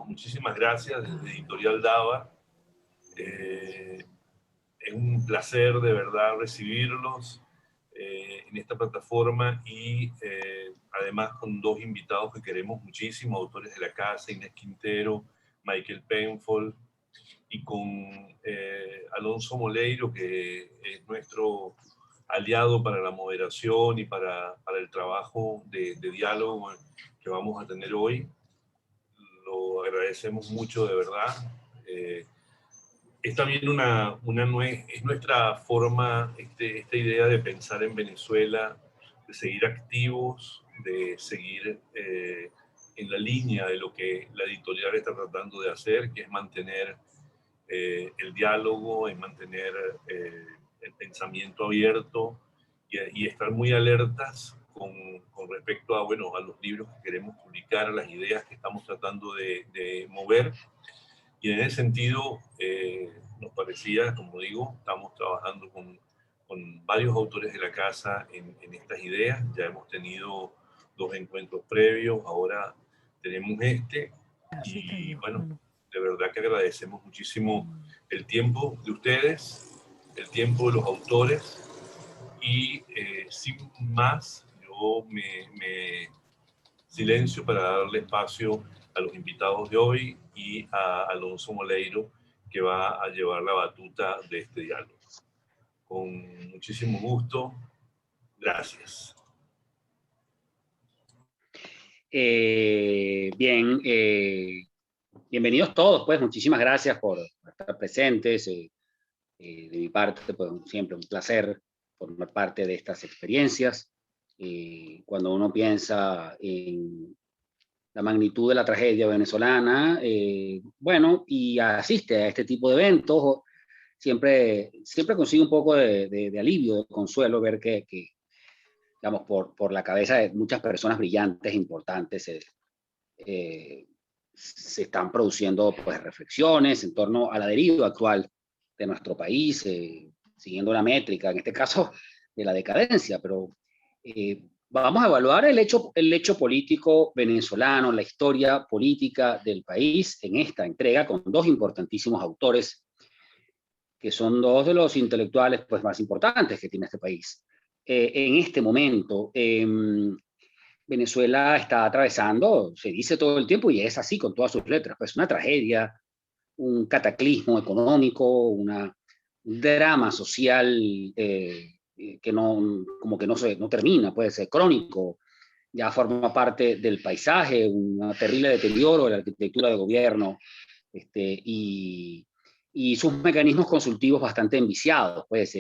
Muchísimas gracias desde Editorial Dava. Es un placer de verdad recibirlos en esta plataforma y además con dos invitados que queremos muchísimo, autores de la casa, Inés Quintero, Michael Penfold, y con Alonso Moleiro, que es nuestro aliado para la moderación y para el trabajo de diálogo que vamos a tener hoy. Lo agradecemos mucho, de verdad. Es también es nuestra forma, esta idea de pensar en Venezuela, de seguir activos, de seguir en la línea de lo que la editorial está tratando de hacer, que es mantener el diálogo, es mantener el pensamiento abierto y estar muy alertas con respecto a, bueno, a los libros que queremos publicar, a las ideas que estamos tratando de mover. Y en ese sentido, nos parecía, como digo, estamos trabajando con varios autores de la casa en estas ideas. Ya hemos tenido 2 encuentros previos, ahora tenemos este. Y bueno, de verdad que agradecemos muchísimo el tiempo de ustedes, el tiempo de los autores. Y sin más, yo me silencio para darle espacio a los invitados de hoy y a Alonso Moleiro, que va a llevar la batuta de este diálogo. Con muchísimo gusto. Gracias. Bien, bienvenidos todos, pues muchísimas gracias por estar presentes. De mi parte, pues siempre un placer formar parte de estas experiencias. Cuando uno piensa en la magnitud de la tragedia venezolana, bueno, y asiste a este tipo de eventos, siempre consigue un poco de alivio, de consuelo, ver que digamos, por la cabeza de muchas personas brillantes e importantes se están produciendo pues, reflexiones en torno a la deriva actual de nuestro país, siguiendo una métrica, en este caso, de la decadencia, pero vamos a evaluar el hecho político venezolano, la historia política del país en esta entrega con dos importantísimos autores que son dos de los intelectuales pues, más importantes que tiene este país. En este momento, Venezuela está atravesando, se dice todo el tiempo, y es así con todas sus letras, pues una tragedia, un cataclismo económico, un drama social que no termina, puede ser crónico, ya forma parte del paisaje, un terrible deterioro de la arquitectura de gobierno y sus mecanismos consultivos bastante enviciados. Pues,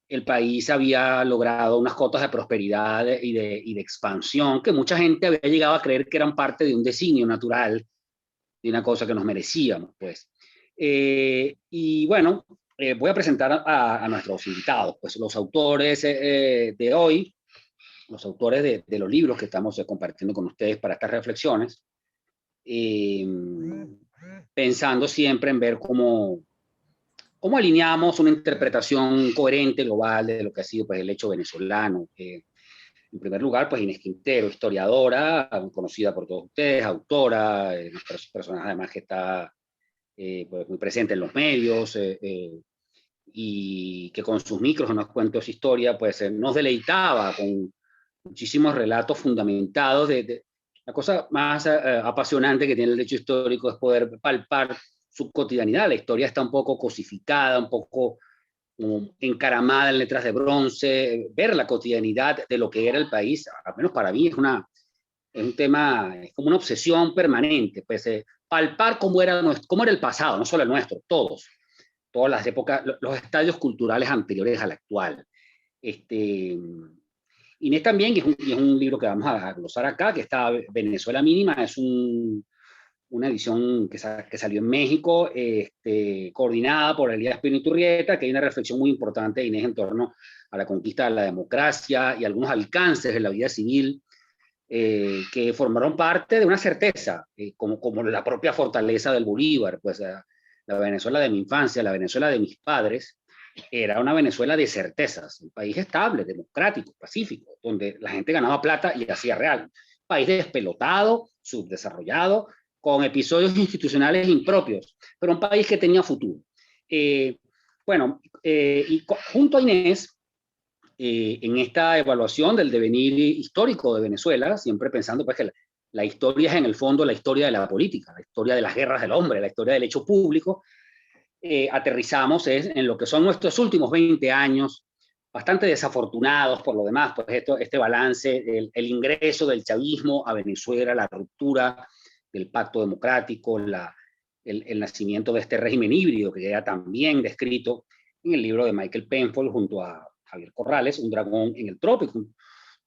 el país había logrado unas cotas de prosperidad y de expansión que mucha gente había llegado a creer que eran parte de un designio natural, de una cosa que nos merecíamos. Pues. Y bueno, voy a presentar a nuestros invitados, pues los autores de hoy, los autores de los libros que estamos compartiendo con ustedes para estas reflexiones, pensando siempre en ver cómo alineamos una interpretación coherente, global, de lo que ha sido pues, el hecho venezolano. En primer lugar, pues Inés Quintero, historiadora, conocida por todos ustedes, autora, una persona además que está pues, muy presente en los medios, y que con sus micros en los cuentos historia, pues nos deleitaba con muchísimos relatos fundamentados la cosa más apasionante que tiene el hecho histórico es poder palpar su cotidianidad. La historia está un poco cosificada, un poco encaramada en letras de bronce, ver la cotidianidad de lo que era el país, al menos para mí es un tema, es como una obsesión permanente, pues palpar cómo era el pasado, no solo el nuestro, todas las épocas, los estadios culturales anteriores al actual. Inés también, y es un libro que vamos a glosar acá, que está Venezuela Mínima, es una edición que salió en México, coordinada por Elías Pino Iturrieta, que hay una reflexión muy importante de Inés en torno a la conquista de la democracia y algunos alcances de la vida civil que formaron parte de una certeza, como la propia fortaleza del Bolívar, pues la Venezuela de mi infancia, la Venezuela de mis padres, era una Venezuela de certezas, un país estable, democrático, pacífico, donde la gente ganaba plata y hacía real. país despelotado, subdesarrollado, con episodios institucionales impropios, pero un país que tenía futuro. Y junto a Inés, en esta evaluación del devenir histórico de Venezuela, siempre pensando pues, que la historia es en el fondo la historia de la política, la historia de las guerras del hombre, la historia del hecho público, aterrizamos en lo que son nuestros últimos 20 años, bastante desafortunados por lo demás, pues este balance, el ingreso del chavismo a Venezuela, la ruptura del pacto democrático, el nacimiento de este régimen híbrido que queda también descrito en el libro de Michael Penfold junto a Javier Corrales, Un dragón en el trópico, un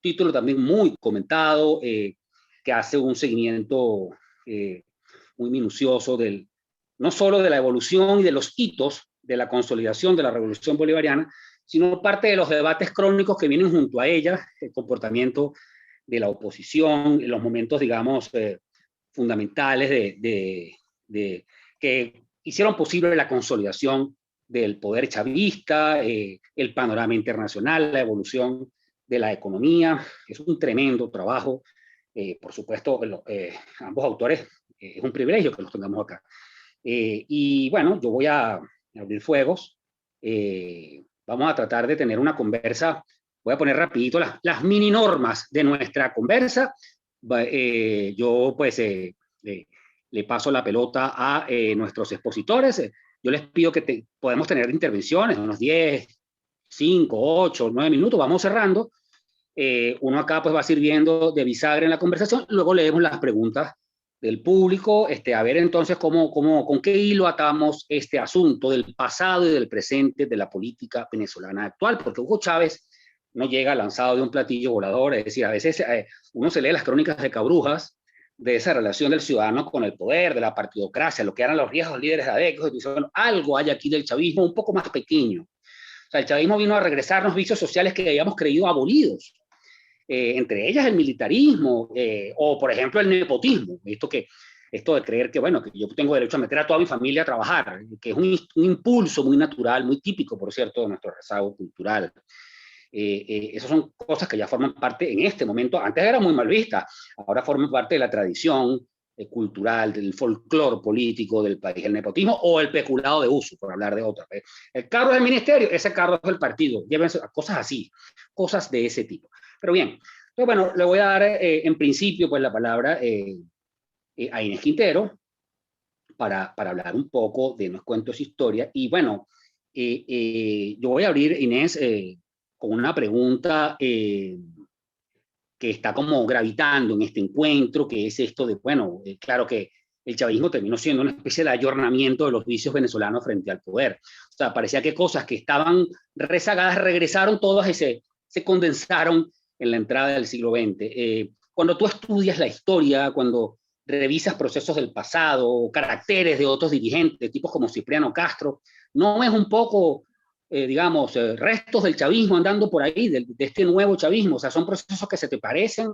título también muy comentado, que hace un seguimiento muy minucioso no solo de la evolución y de los hitos de la consolidación de la revolución bolivariana, sino parte de los debates crónicos que vienen junto a ella, el comportamiento de la oposición, en los momentos, digamos, fundamentales que hicieron posible la consolidación del poder chavista, el panorama internacional, la evolución de la economía. Es un tremendo trabajo. Por supuesto, ambos autores, es un privilegio que los tengamos acá. Y bueno, yo voy a abrir fuegos. Vamos a tratar de tener una conversa. Voy a poner rapidito las mini normas de nuestra conversa. Yo pues le paso la pelota a nuestros expositores. Yo les pido que podemos tener intervenciones, unos 10, 5, 8, 9 minutos, vamos cerrando. Uno acá pues va sirviendo de bisagra en la conversación, luego leemos las preguntas del público, a ver entonces con qué hilo atamos este asunto del pasado y del presente de la política venezolana actual, porque Hugo Chávez no llega lanzado de un platillo volador, es decir, a veces uno se lee las crónicas de Cabrujas, de esa relación del ciudadano con el poder, de la partidocracia, lo que eran los viejos líderes de ADEC, y dice, bueno, algo hay aquí del chavismo un poco más pequeño. O sea, el chavismo vino a regresarnos vicios sociales que habíamos creído abolidos, entre ellas el militarismo, o por ejemplo el nepotismo, esto de creer que, bueno, que yo tengo derecho a meter a toda mi familia a trabajar, que es un impulso muy natural, muy típico, por cierto, de nuestro rezago cultural. Esas son cosas que ya forman parte en este momento, antes era muy mal vista, ahora forman parte de la tradición cultural, del folclore político del país, el nepotismo o el peculado de uso, por hablar de otra. El carro del ministerio, ese carro es del partido, llévense cosas así, cosas de ese tipo. Pero bien, entonces, bueno, le voy a dar en principio pues la palabra a Inés Quintero para hablar un poco de unos cuentos historia. Y bueno, yo voy a abrir, Inés, con una pregunta que está como gravitando en este encuentro, que es esto de, bueno, claro que el chavismo terminó siendo una especie de ayornamiento de los vicios venezolanos frente al poder. O sea, parecía que cosas que estaban rezagadas regresaron todas y se condensaron en la entrada del siglo XX. Cuando tú estudias la historia, cuando revisas procesos del pasado, caracteres de otros dirigentes, tipos como Cipriano Castro, ¿no es un poco digamos, restos del chavismo andando por ahí, de este nuevo chavismo? O sea, ¿son procesos que se te parecen?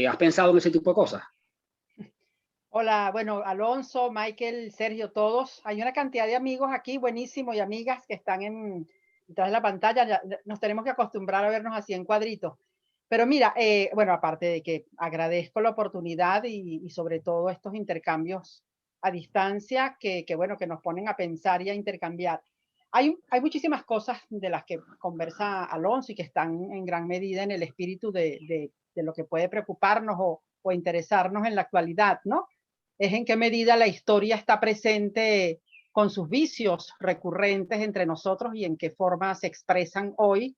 ¿Has pensado en ese tipo de cosas? Hola, bueno, Alonso, Michael, Sergio, todos. Hay una cantidad de amigos aquí, buenísimos, y amigas que están detrás de la pantalla. Ya nos tenemos que acostumbrar a vernos así en cuadritos. Pero mira, bueno, aparte de que agradezco la oportunidad y sobre todo estos intercambios a distancia bueno, que nos ponen a pensar y a intercambiar. Hay muchísimas cosas de las que conversa Alonso y que están en gran medida en el espíritu de lo que puede preocuparnos o interesarnos en la actualidad, ¿no? Es en qué medida la historia está presente con sus vicios recurrentes entre nosotros y en qué forma se expresan hoy,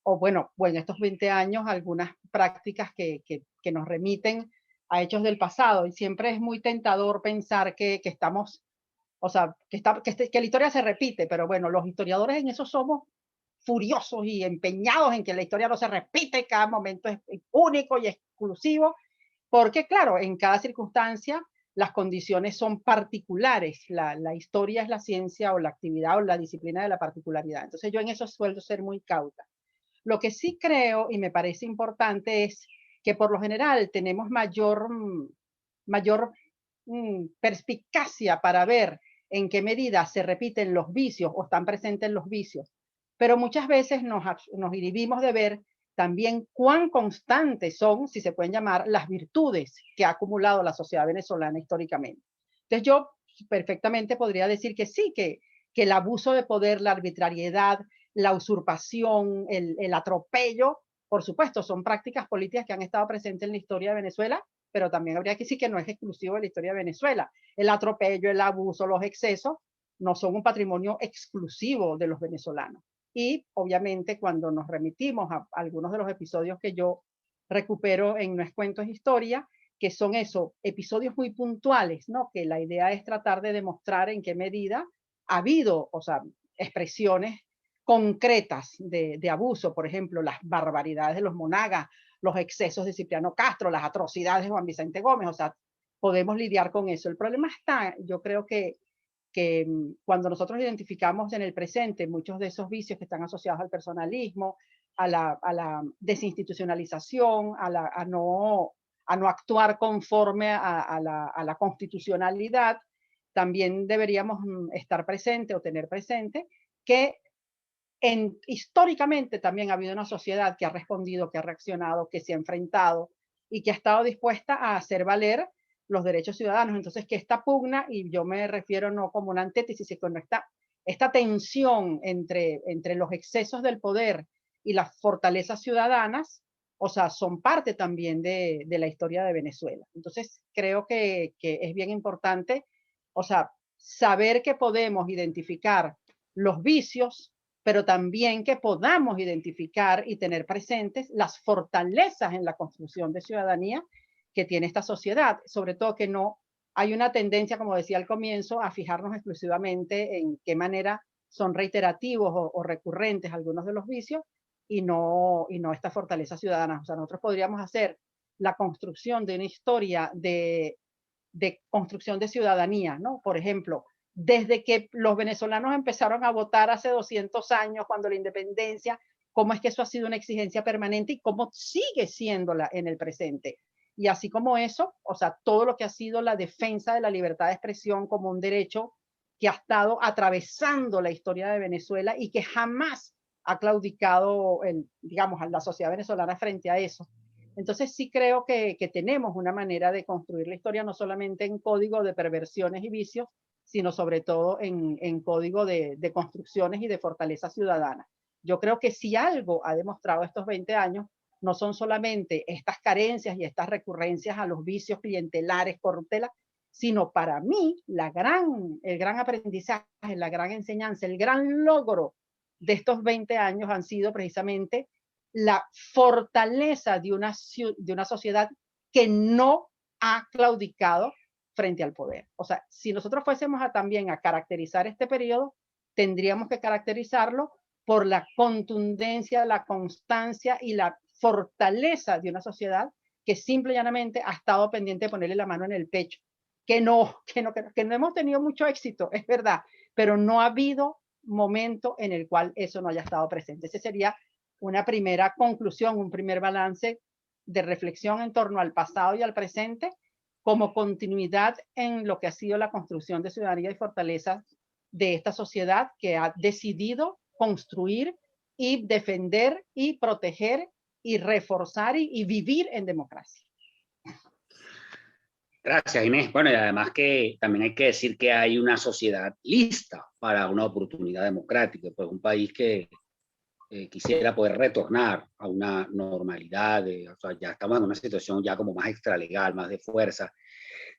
o bueno, en estos 20 años, algunas prácticas que nos remiten a hechos del pasado. Y siempre es muy tentador pensar que estamos, o sea, que la historia se repite, pero bueno, los historiadores en eso somos furiosos y empeñados en que la historia no se repite, cada momento es único y exclusivo, porque claro, en cada circunstancia las condiciones son particulares. La historia es la ciencia o la actividad o la disciplina de la particularidad. Entonces yo en eso suelo ser muy cauta. Lo que sí creo y me parece importante es que por lo general tenemos mayor perspicacia para ver en qué medida se repiten los vicios o están presentes los vicios. Pero muchas veces nos inhibimos de ver también cuán constantes son, si se pueden llamar, las virtudes que ha acumulado la sociedad venezolana históricamente. Entonces yo perfectamente podría decir que sí, que el abuso de poder, la arbitrariedad, la usurpación, el atropello, por supuesto, son prácticas políticas que han estado presentes en la historia de Venezuela, pero también habría que decir que no es exclusivo de la historia de Venezuela. El atropello, el abuso, los excesos no son un patrimonio exclusivo de los venezolanos. Y obviamente cuando nos remitimos a algunos de los episodios que yo recupero en No es Cuento, es Historia, que son esos episodios muy puntuales, ¿no? Que la idea es tratar de demostrar en qué medida ha habido, o sea, expresiones concretas de abuso, por ejemplo, las barbaridades de los Monagas, los excesos de Cipriano Castro, las atrocidades de Juan Vicente Gómez, o sea, podemos lidiar con eso. El problema está, yo creo que cuando nosotros identificamos en el presente muchos de esos vicios que están asociados al personalismo, a la desinstitucionalización, a no actuar conforme a la constitucionalidad, también deberíamos estar presente o tener presente que históricamente también ha habido una sociedad que ha respondido, que ha reaccionado, que se ha enfrentado y que ha estado dispuesta a hacer valer los derechos ciudadanos. Entonces, que esta pugna, y yo me refiero no como una antítesis, sino esta tensión entre los excesos del poder y las fortalezas ciudadanas, o sea, son parte también de la historia de Venezuela. Entonces, creo que es bien importante, o sea, saber que podemos identificar los vicios, pero también que podamos identificar y tener presentes las fortalezas en la construcción de ciudadanía que tiene esta sociedad, sobre todo que no hay una tendencia, como decía al comienzo, a fijarnos exclusivamente en qué manera son reiterativos o recurrentes algunos de los vicios y no esta fortaleza ciudadana. O sea, nosotros podríamos hacer la construcción de una historia de construcción de ciudadanía, ¿no? Por ejemplo, desde que los venezolanos empezaron a votar hace 200 años, cuando la independencia, cómo es que eso ha sido una exigencia permanente y cómo sigue siéndola en el presente. Y así como eso, o sea, todo lo que ha sido la defensa de la libertad de expresión como un derecho que ha estado atravesando la historia de Venezuela y que jamás ha claudicado, digamos, a la sociedad venezolana frente a eso. Entonces sí creo que tenemos una manera de construir la historia no solamente en código de perversiones y vicios, sino sobre todo en código de construcciones y de fortaleza ciudadana. Yo creo que si algo ha demostrado estos 20 años, no son solamente estas carencias y estas recurrencias a los vicios clientelares, corruptelas, sino para mí el gran aprendizaje, la gran enseñanza, el gran logro de estos 20 años han sido precisamente la fortaleza de una sociedad que no ha claudicado frente al poder. O sea, si nosotros fuésemos también a caracterizar este periodo, tendríamos que caracterizarlo por la contundencia, la constancia y la fortaleza de una sociedad que simple y llanamente ha estado pendiente de ponerle la mano en el pecho. Que no hemos tenido mucho éxito, es verdad, pero no ha habido momento en el cual eso no haya estado presente. Ese sería una primera conclusión, un primer balance de reflexión en torno al pasado y al presente como continuidad en lo que ha sido la construcción de ciudadanía y fortaleza de esta sociedad que ha decidido construir y defender y proteger y reforzar y vivir en democracia. Gracias, Inés. Bueno, y además que también hay que decir que hay una sociedad lista para una oportunidad democrática, pues un país que quisiera poder retornar a una normalidad, o sea, ya estamos en una situación ya como más extralegal, más de fuerza.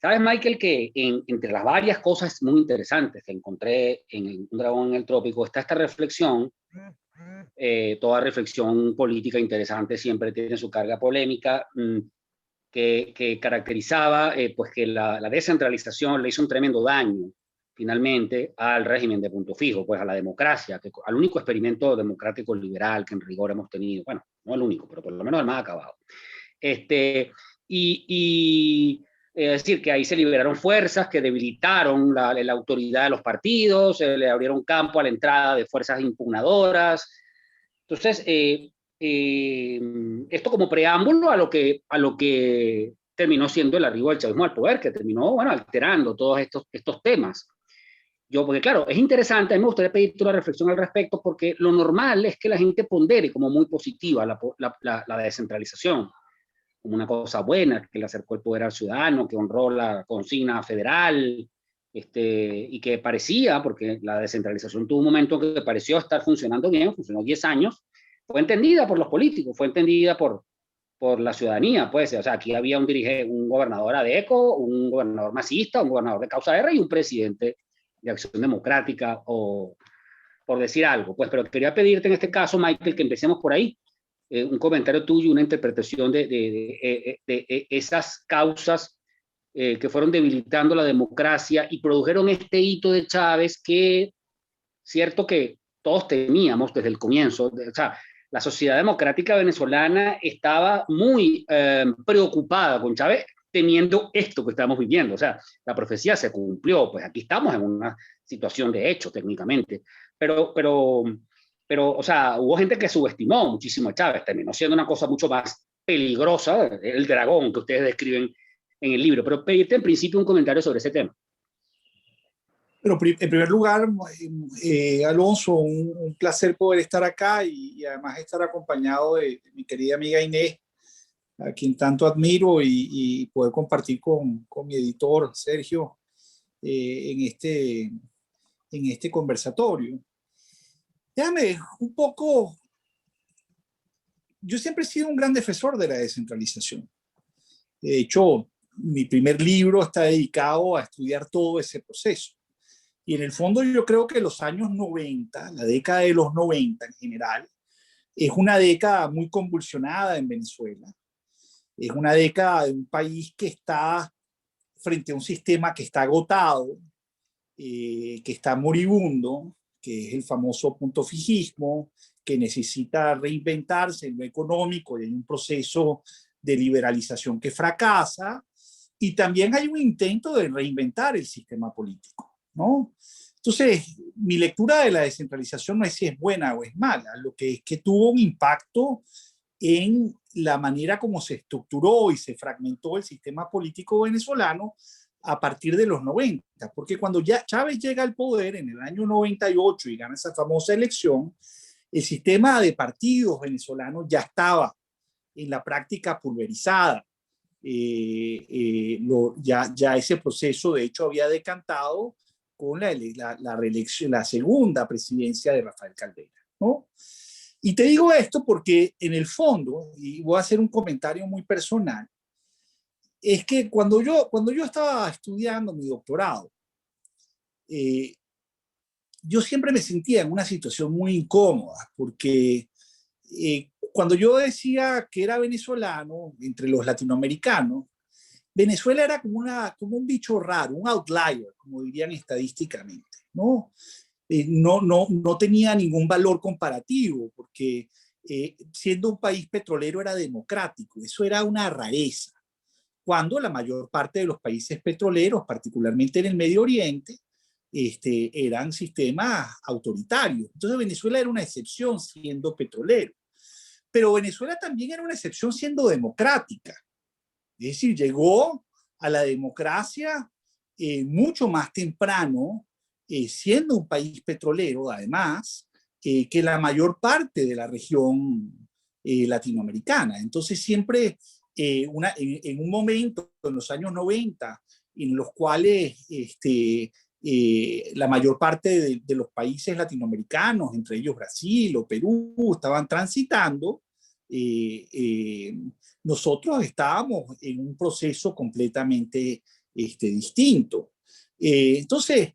¿Sabes, Michael, que entre las varias cosas muy interesantes que encontré en Un dragón en el trópico está esta reflexión? Toda reflexión política interesante siempre tiene su carga polémica, que caracterizaba pues que la descentralización le hizo un tremendo daño finalmente al régimen de punto fijo, pues a la democracia, al único experimento democrático liberal que en rigor hemos tenido, bueno, no el único, pero por lo menos el más acabado. Es decir, que ahí se liberaron fuerzas que debilitaron la autoridad de los partidos, le abrieron campo a la entrada de fuerzas impugnadoras. Entonces, esto como preámbulo a lo que terminó siendo el arribo del chavismo al poder, que terminó, bueno, alterando todos estos temas. porque claro, es interesante, a mí me gustaría pedirte una reflexión al respecto, porque lo normal es que la gente pondere como muy positiva la descentralización, como una cosa buena, que le acercó el poder al ciudadano, que honró la consigna federal, y que parecía, porque la descentralización tuvo un momento que pareció estar funcionando bien, funcionó 10 años, fue entendida por los políticos, fue entendida por la ciudadanía, pues, o sea, aquí había un gobernador ADECO, un gobernador masista, un gobernador de causa R y un presidente de Acción Democrática, o por decir algo, pues, pero quería pedirte en este caso, Michael, que empecemos por ahí, un comentario tuyo, una interpretación de esas causas que fueron debilitando la democracia y produjeron este hito de Chávez que, cierto que todos temíamos desde el comienzo, o sea, la sociedad democrática venezolana estaba muy preocupada con Chávez, temiendo esto que estamos viviendo. O sea, la profecía se cumplió, pues aquí estamos en una situación de hecho técnicamente, pero, o sea, hubo gente que subestimó muchísimo a Chávez, terminó siendo una cosa mucho más peligrosa, el dragón que ustedes describen en el libro, pero pedirte en principio un comentario sobre ese tema. Pero en primer lugar, Alonso, un placer poder estar acá y además estar acompañado de mi querida amiga Inés, a quien tanto admiro, y poder compartir con mi editor Sergio en este conversatorio. Déjame un poco, yo siempre he sido un gran defensor de la descentralización. De hecho, mi primer libro está dedicado a estudiar todo ese proceso. Y en el fondo yo creo que los años 90, la década de los 90 en general, es una década muy convulsionada en Venezuela. Es una década de un país que está frente a un sistema que está agotado, que está moribundo, que es el famoso punto fijismo, que necesita reinventarse en lo económico y en un proceso de liberalización que fracasa. Y también hay un intento de reinventar el sistema político, ¿no? Entonces, mi lectura de la descentralización no es si es buena o es mala, lo que es que tuvo un impacto en la manera como se estructuró y se fragmentó el sistema político venezolano a partir de los 90, porque cuando ya Chávez llega al poder en el año 98 y gana esa famosa elección, el sistema de partidos venezolanos ya estaba en la práctica pulverizada. Ya ese proceso de hecho había decantado con la reelección, la segunda presidencia de Rafael Caldera, ¿no? Y te digo esto porque en el fondo, y voy a hacer un comentario muy personal, es que cuando yo estaba estudiando mi doctorado, yo siempre me sentía en una situación muy incómoda, porque cuando yo decía que era venezolano, entre los latinoamericanos, Venezuela era como un bicho raro, un outlier, como dirían estadísticamente, ¿no? No tenía ningún valor comparativo, porque siendo un país petrolero era democrático, eso era una rareza, cuando la mayor parte de los países petroleros, particularmente en el Medio Oriente, eran sistemas autoritarios. Entonces Venezuela era una excepción siendo petrolero, pero Venezuela también era una excepción siendo democrática. Es decir, llegó a la democracia mucho más temprano, siendo un país petrolero, además, que la mayor parte de la región latinoamericana. Entonces, siempre en un momento, en los años 90, en los cuales la mayor parte de los países latinoamericanos, entre ellos Brasil o Perú, estaban transitando, nosotros estábamos en un proceso completamente distinto. Entonces,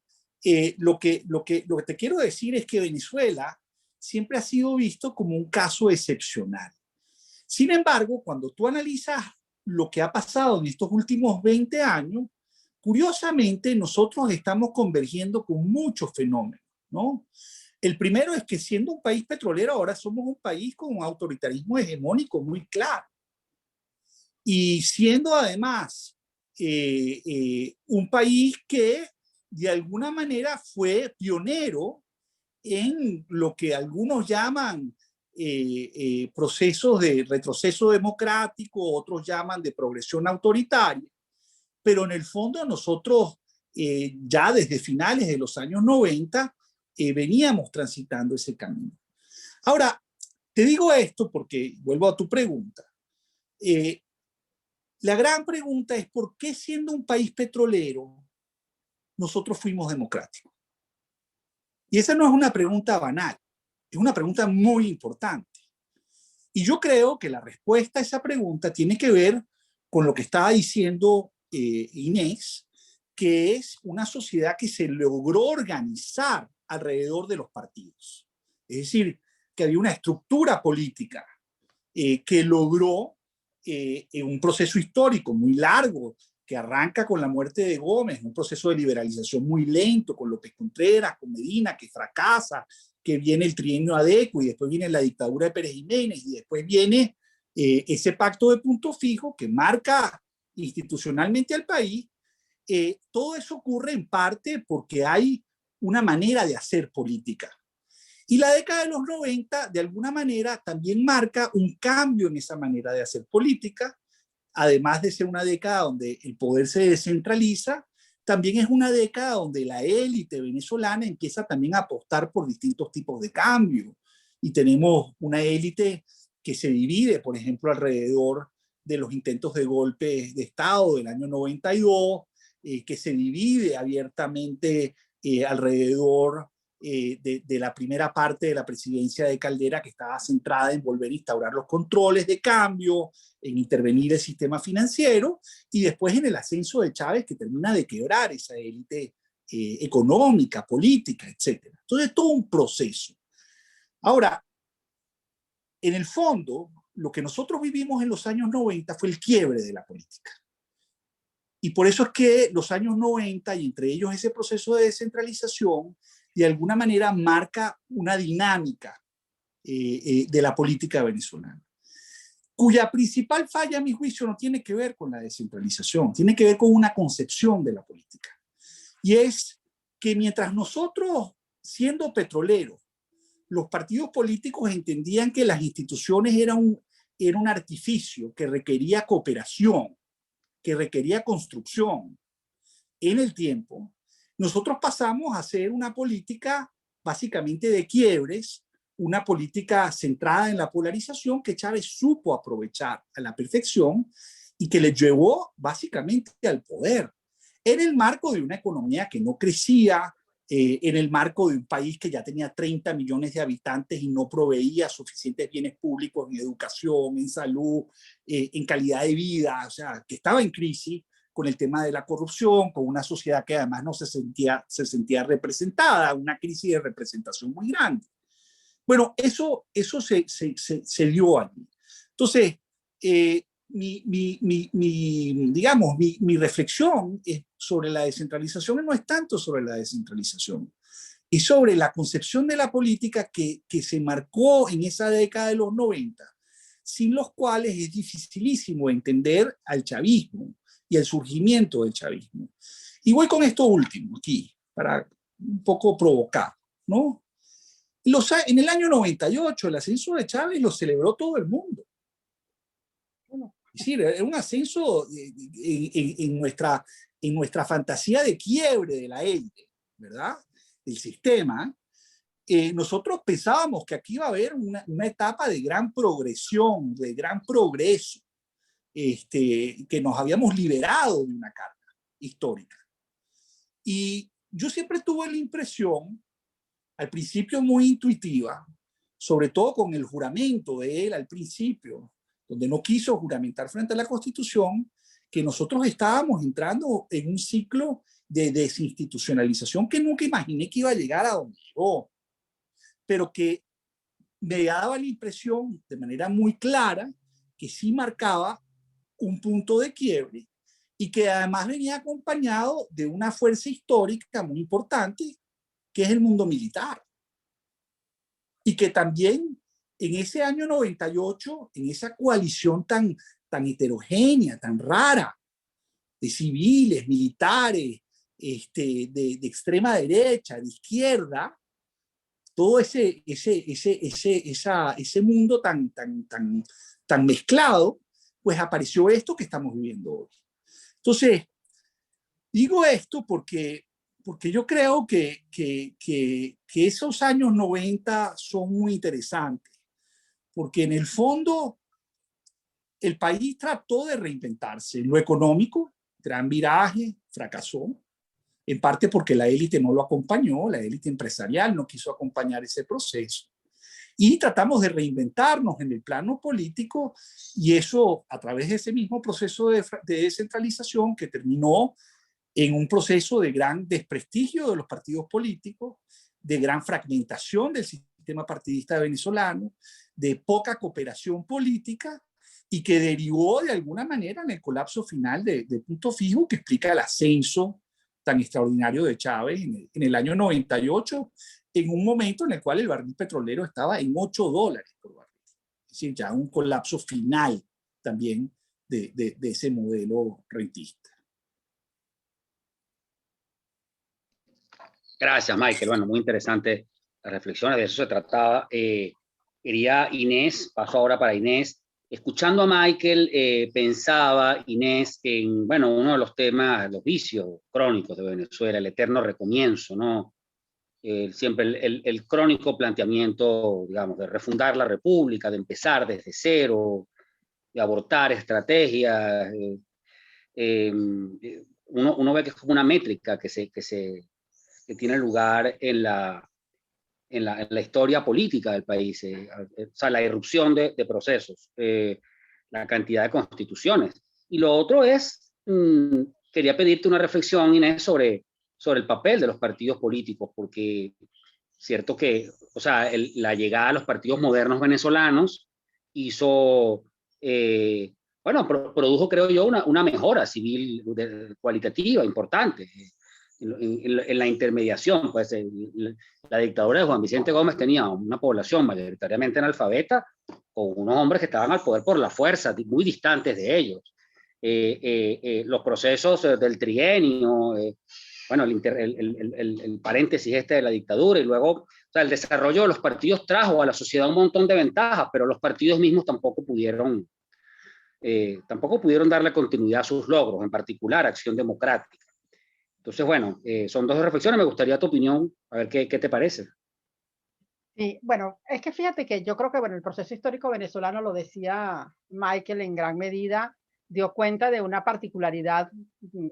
lo que te quiero decir es que Venezuela siempre ha sido visto como un caso excepcional. Sin embargo, cuando tú analizas lo que ha pasado en estos últimos 20 años, curiosamente nosotros estamos convergiendo con muchos fenómenos, ¿no? El primero es que siendo un país petrolero, ahora somos un país con un autoritarismo hegemónico muy claro. Y siendo además un país que de alguna manera fue pionero en lo que algunos llaman procesos de retroceso democrático, otros llaman de progresión autoritaria, pero en el fondo nosotros ya desde finales de los años 90 veníamos transitando ese camino. Ahora, te digo esto porque vuelvo a tu pregunta. La gran pregunta es ¿por qué siendo un país petrolero nosotros fuimos democráticos? Y esa no es una pregunta banal, es una pregunta muy importante. Y yo creo que la respuesta a esa pregunta tiene que ver con lo que estaba diciendo Inés, que es una sociedad que se logró organizar alrededor de los partidos. Es decir, que había una estructura política que logró en un proceso histórico muy largo, que arranca con la muerte de Gómez, un proceso de liberalización muy lento, con López Contreras, con Medina, que fracasa, que viene el trienio Adeco, y después viene la dictadura de Pérez Jiménez, y después viene ese pacto de punto fijo que marca institucionalmente al país. Todo eso ocurre en parte porque hay una manera de hacer política. Y la década de los 90, de alguna manera, también marca un cambio en esa manera de hacer política. Además de ser una década donde el poder se descentraliza, también es una década donde la élite venezolana empieza también a apostar por distintos tipos de cambio. Y tenemos una élite que se divide, por ejemplo, alrededor de los intentos de golpe de Estado del año 92, que se divide abiertamente alrededor de la primera parte de la presidencia de Caldera, que estaba centrada en volver a instaurar los controles de cambio, en intervenir el sistema financiero, y después en el ascenso de Chávez, que termina de quebrar esa élite económica, política, etc. Entonces, todo un proceso. Ahora, en el fondo, lo que nosotros vivimos en los años 90 fue el quiebre de la política. Y por eso es que los años 90, y entre ellos ese proceso de descentralización, de alguna manera marca una dinámica de la política venezolana, cuya principal falla, a mi juicio, no tiene que ver con la descentralización, tiene que ver con una concepción de la política. Y es que mientras nosotros, siendo petroleros, los partidos políticos entendían que las instituciones eran un artificio que requería cooperación, que requería construcción en el tiempo, nosotros pasamos a hacer una política básicamente de quiebres, una política centrada en la polarización que Chávez supo aprovechar a la perfección y que le llevó básicamente al poder, en el marco de una economía que no crecía, en el marco de un país que ya tenía 30 millones de habitantes y no proveía suficientes bienes públicos en educación, en salud, en calidad de vida, o sea, que estaba en crisis con el tema de la corrupción, con una sociedad que además no se sentía representada, una crisis de representación muy grande. Bueno, eso se dio allí. Entonces, mi reflexión sobre la descentralización no es tanto sobre la descentralización, y sobre la concepción de la política que se marcó en esa década de los 90, sin los cuales es dificilísimo entender al chavismo y el surgimiento del chavismo. Y voy con esto último aquí, para un poco provocar, ¿no? En el año 98, el ascenso de Chávez lo celebró todo el mundo. Es decir, era un ascenso en nuestra fantasía de quiebre de la élite, ¿verdad? Del sistema. Nosotros pensábamos que aquí iba a haber una etapa de gran progresión, de gran progreso, que nos habíamos liberado de una carga histórica. Y yo siempre tuve la impresión, al principio muy intuitiva, sobre todo con el juramento de él al principio, donde no quiso juramentar frente a la Constitución, que nosotros estábamos entrando en un ciclo de desinstitucionalización que nunca imaginé que iba a llegar a donde llegó, pero que me daba la impresión de manera muy clara que sí marcaba un punto de quiebre y que además venía acompañado de una fuerza histórica muy importante, que es el mundo militar. Y que también en ese año 98, en esa coalición tan heterogénea, tan rara, de civiles, militares, de extrema derecha, de izquierda, todo ese mundo tan mezclado, pues apareció esto que estamos viviendo hoy. Entonces, Digo esto porque yo creo que esos años 90 son muy interesantes, porque en el fondo el país trató de reinventarse. En lo económico, gran viraje, fracasó, en parte porque la élite no lo acompañó, la élite empresarial no quiso acompañar ese proceso. Y tratamos de reinventarnos en el plano político, y eso a través de ese mismo proceso de descentralización que terminó en un proceso de gran desprestigio de los partidos políticos, de gran fragmentación del sistema partidista venezolano, de poca cooperación política, y que derivó de alguna manera en el colapso final de Punto Fijo, que explica el ascenso tan extraordinario de Chávez en el año 98, en un momento en el cual el barril petrolero estaba en $8 por barril. Es decir, ya un colapso final también de ese modelo rentista. Gracias, Michael. Bueno, muy interesante las reflexiones, de eso se trataba. Quería Inés, paso ahora para Inés. Escuchando a Michael, pensaba, Inés, en, bueno, uno de los temas, los vicios crónicos de Venezuela, el eterno recomienzo, ¿no? Siempre el crónico planteamiento, digamos, de refundar la república, de empezar desde cero, de abortar estrategias. Uno ve que es como una métrica que tiene lugar en la historia política del país, o sea, la irrupción de procesos, la cantidad de constituciones. Y lo otro es, quería pedirte una reflexión, Inés, sobre el papel de los partidos políticos, porque cierto que, o sea, la llegada de los partidos modernos venezolanos hizo, bueno, produjo, creo yo, una mejora civil cualitativa importante. En la intermediación, pues la dictadura de Juan Vicente Gómez tenía una población mayoritariamente analfabeta, con unos hombres que estaban al poder por la fuerza, muy distantes de ellos. Los procesos del trienio, bueno, el paréntesis este de la dictadura, y luego, o sea, el desarrollo de los partidos trajo a la sociedad un montón de ventajas, pero los partidos mismos tampoco pudieron darle continuidad a sus logros, en particular Acción Democrática. Entonces, bueno, son dos reflexiones, me gustaría tu opinión, a ver qué te parece. Sí, bueno, es que fíjate que yo creo que bueno, el proceso histórico venezolano, lo decía Michael, en gran medida dio cuenta de una particularidad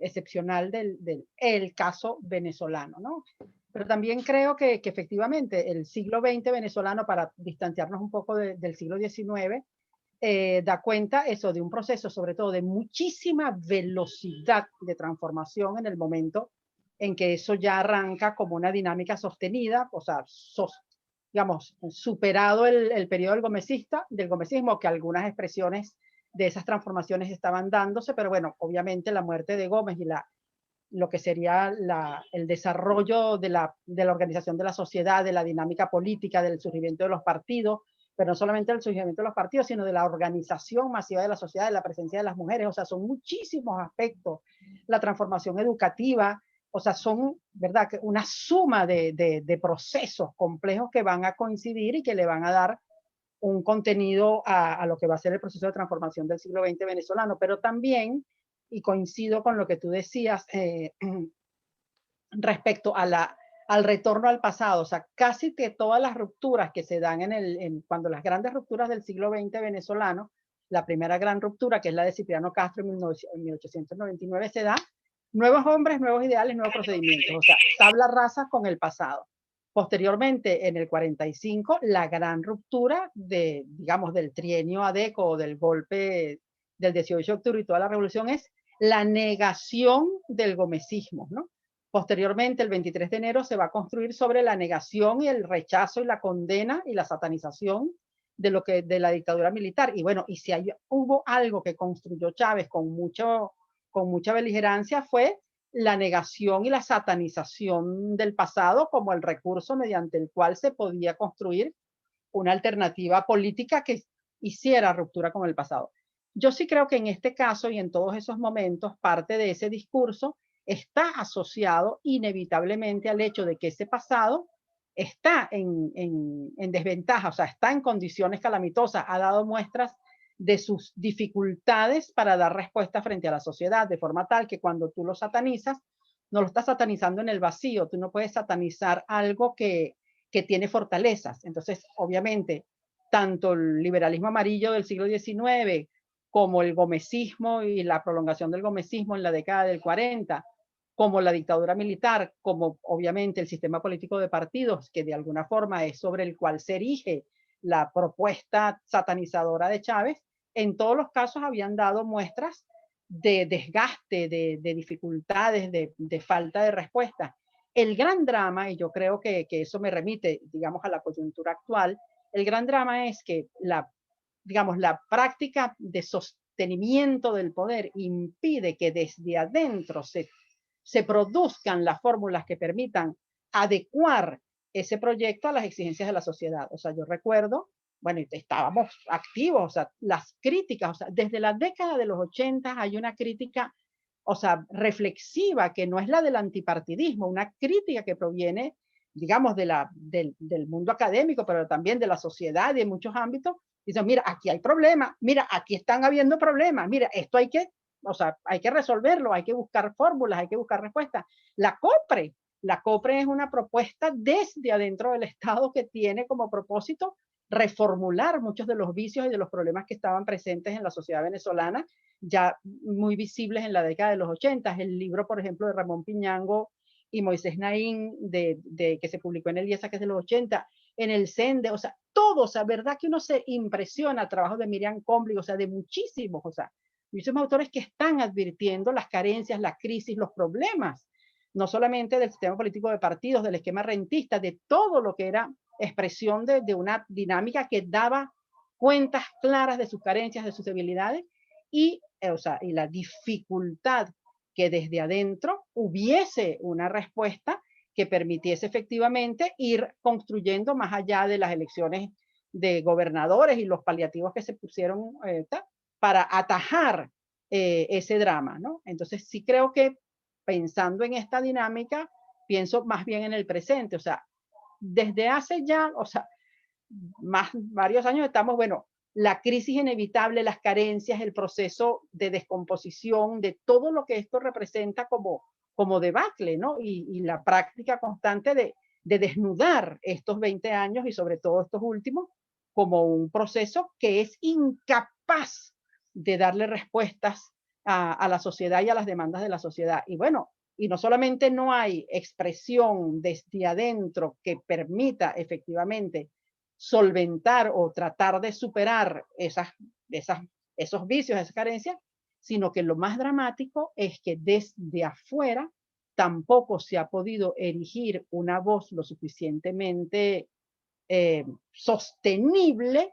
excepcional del caso venezolano, ¿no? Pero también creo que efectivamente el siglo XX venezolano, para distanciarnos un poco del siglo XIX, da cuenta eso de un proceso sobre todo de muchísima velocidad de transformación en el momento en que eso ya arranca como una dinámica sostenida, o sea, digamos, superado el periodo del gomecismo, que algunas expresiones de esas transformaciones estaban dándose, pero bueno, obviamente la muerte de Gómez y lo que sería el desarrollo de la organización de la sociedad, de la dinámica política, del surgimiento de los partidos, pero no solamente del surgimiento de los partidos, sino de la organización masiva de la sociedad, de la presencia de las mujeres, o sea, son muchísimos aspectos, la transformación educativa, o sea, son, ¿verdad?, una suma de procesos complejos que van a coincidir y que le van a dar un contenido a lo que va a ser el proceso de transformación del siglo XX venezolano, pero también, y coincido con lo que tú decías respecto al retorno al pasado, o sea, casi que todas las rupturas que se dan cuando las grandes rupturas del siglo XX venezolano, la primera gran ruptura, que es la de Cipriano Castro en 1899, se da nuevos hombres, nuevos ideales, nuevos procedimientos, o sea, tabla rasa con el pasado. Posteriormente, en el 45, la gran ruptura digamos, del trienio ADECO o del golpe del 18 de octubre y toda la revolución es la negación del gomecismo, ¿no? Posteriormente, el 23 de enero se va a construir sobre la negación y el rechazo y la condena y la satanización de la dictadura militar. Y bueno, y si hubo algo que construyó Chávez con mucha beligerancia, fue la negación y la satanización del pasado como el recurso mediante el cual se podía construir una alternativa política que hiciera ruptura con el pasado. Yo sí creo que en este caso y en todos esos momentos, parte de ese discurso está asociado inevitablemente al hecho de que ese pasado está en desventaja, o sea, está en condiciones calamitosas, ha dado muestras de sus dificultades para dar respuesta frente a la sociedad, de forma tal que cuando tú lo satanizas, no lo estás satanizando en el vacío, tú no puedes satanizar algo que tiene fortalezas. Entonces, obviamente, tanto el liberalismo amarillo del siglo XIX como el gomecismo y la prolongación del gomecismo en la década del 40, como la dictadura militar, como obviamente el sistema político de partidos, que de alguna forma es sobre el cual se erige la propuesta satanizadora de Chávez, en todos los casos habían dado muestras de desgaste, de dificultades, de falta de respuesta. El gran drama, y yo creo que eso me remite, digamos, a la coyuntura actual, el gran drama es que digamos, la práctica de sostenimiento del poder impide que desde adentro se produzcan las fórmulas que permitan adecuar ese proyecto a las exigencias de la sociedad. O sea, yo recuerdo, bueno, estábamos activos, o sea, las críticas, o sea, desde la década de los 80 hay una crítica, o sea, reflexiva, que no es la del antipartidismo, una crítica que proviene, digamos, del mundo académico, pero también de la sociedad y de muchos ámbitos. Dicen, mira, aquí hay problemas, mira, aquí están habiendo problemas, mira, esto hay que, o sea, hay que resolverlo, hay que buscar fórmulas, hay que buscar respuestas. La COPRE es una propuesta desde adentro del Estado que tiene como propósito reformular muchos de los vicios y de los problemas que estaban presentes en la sociedad venezolana, ya muy visibles en la década de los 80. El libro, por ejemplo, de Ramón Piñango y Moisés Naín, que se publicó en el IESA, que es de los 80, en el CENDE, o sea, todos, o sea, verdad que uno se impresiona al trabajo de Miriam Comblic, o sea, de muchísimos, o sea, muchísimos autores que están advirtiendo las carencias, las crisis, los problemas, no solamente del sistema político de partidos, del esquema rentista, de todo lo que era expresión de una dinámica que daba cuentas claras de sus carencias, de sus debilidades, y, o sea, y la dificultad que desde adentro hubiese una respuesta que permitiese efectivamente ir construyendo más allá de las elecciones de gobernadores y los paliativos que se pusieron para atajar ese drama, ¿no? Entonces sí creo que pensando en esta dinámica, pienso más bien en el presente, o sea, desde hace ya, o sea, varios años estamos, bueno, la crisis inevitable, las carencias, el proceso de descomposición, de todo lo que esto representa como debacle, ¿no? Y la práctica constante de desnudar estos 20 años y sobre todo estos últimos como un proceso que es incapaz de darle respuestas a la sociedad y a las demandas de la sociedad. Y bueno, y no solamente no hay expresión desde adentro que permita efectivamente solventar o tratar de superar esos vicios, esas carencias, sino que lo más dramático es que desde afuera tampoco se ha podido erigir una voz lo suficientemente sostenible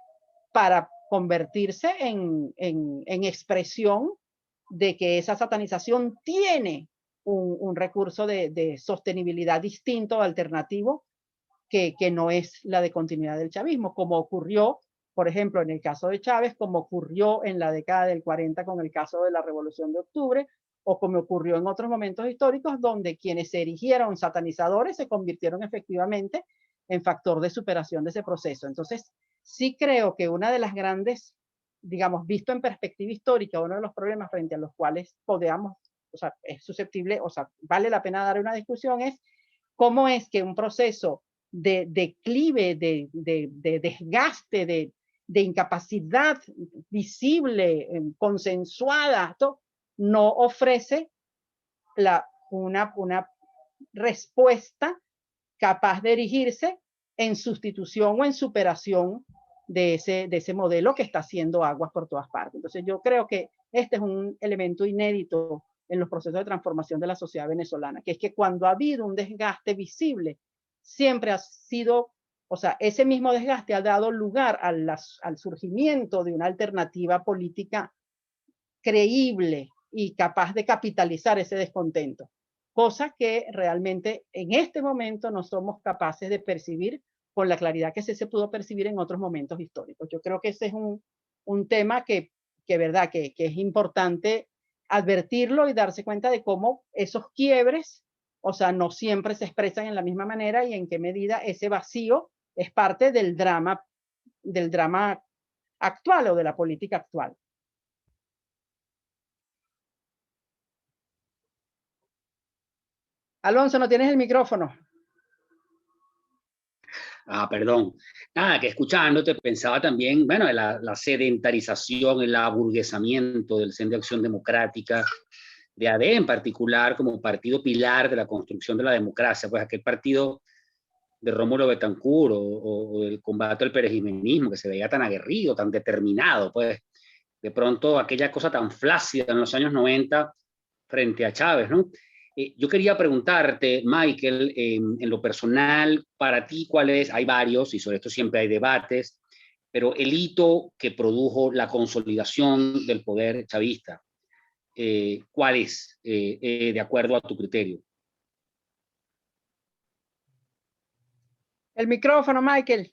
para convertirse en expresión de que esa satanización tiene un recurso de sostenibilidad distinto, alternativo, que no es la de continuidad del chavismo, como ocurrió, por ejemplo, en el caso de Chávez, como ocurrió en la década del 40 con el caso de la Revolución de Octubre, o como ocurrió en otros momentos históricos donde quienes se erigieron satanizadores se convirtieron efectivamente en factor de superación de ese proceso. Entonces, sí creo que una de las grandes, digamos, visto en perspectiva histórica, uno de los problemas frente a los cuales podamos, o sea, es susceptible, o sea, vale la pena dar una discusión es cómo es que un proceso de declive, de desgaste, de incapacidad visible, consensuada, no ofrece una respuesta capaz de erigirse en sustitución o en superación de ese modelo que está haciendo aguas por todas partes. Entonces yo creo que este es un elemento inédito en los procesos de transformación de la sociedad venezolana, que es que cuando ha habido un desgaste visible, siempre ha sido, o sea, ese mismo desgaste ha dado lugar al surgimiento de una alternativa política creíble y capaz de capitalizar ese descontento, cosa que realmente en este momento no somos capaces de percibir con la claridad que se pudo percibir en otros momentos históricos. Yo creo que ese es un tema que verdad, que es importante advertirlo y darse cuenta de cómo esos quiebres, o sea, no siempre se expresan en la misma manera y en qué medida ese vacío es parte del drama actual o de la política actual. Alonso, no tienes el micrófono. Perdón. Nada, que escuchándote pensaba también, bueno, en la sedentarización, el aburguesamiento del Centro de Acción Democrática, de AD en particular, como partido pilar de la construcción de la democracia, pues aquel partido de Rómulo Betancourt o del combate al perejimenismo, que se veía tan aguerrido, tan determinado, pues de pronto aquella cosa tan flácida en los años 90 frente a Chávez, ¿no? Yo quería preguntarte, Michael, en lo personal, para ti, ¿cuál es? Hay varios y sobre esto siempre hay debates, pero el hito que produjo la consolidación del poder chavista, ¿cuál es, de acuerdo a tu criterio? El micrófono, Michael.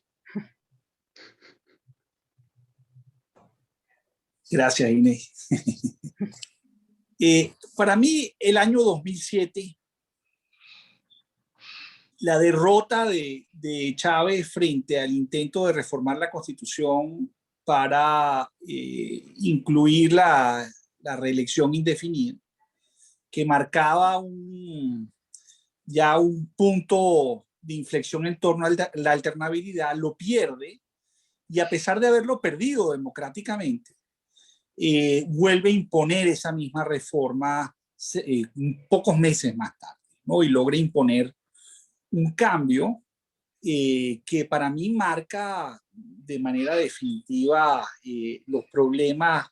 Gracias, Inés. Para mí, el año 2007, la derrota de Chávez frente al intento de reformar la Constitución para incluir la reelección indefinida, que marcaba ya un punto de inflexión en torno a la alternabilidad, lo pierde, y a pesar de haberlo perdido democráticamente, vuelve a imponer esa misma reforma pocos meses más tarde, ¿no? Y logra imponer un cambio que para mí marca de manera definitiva los problemas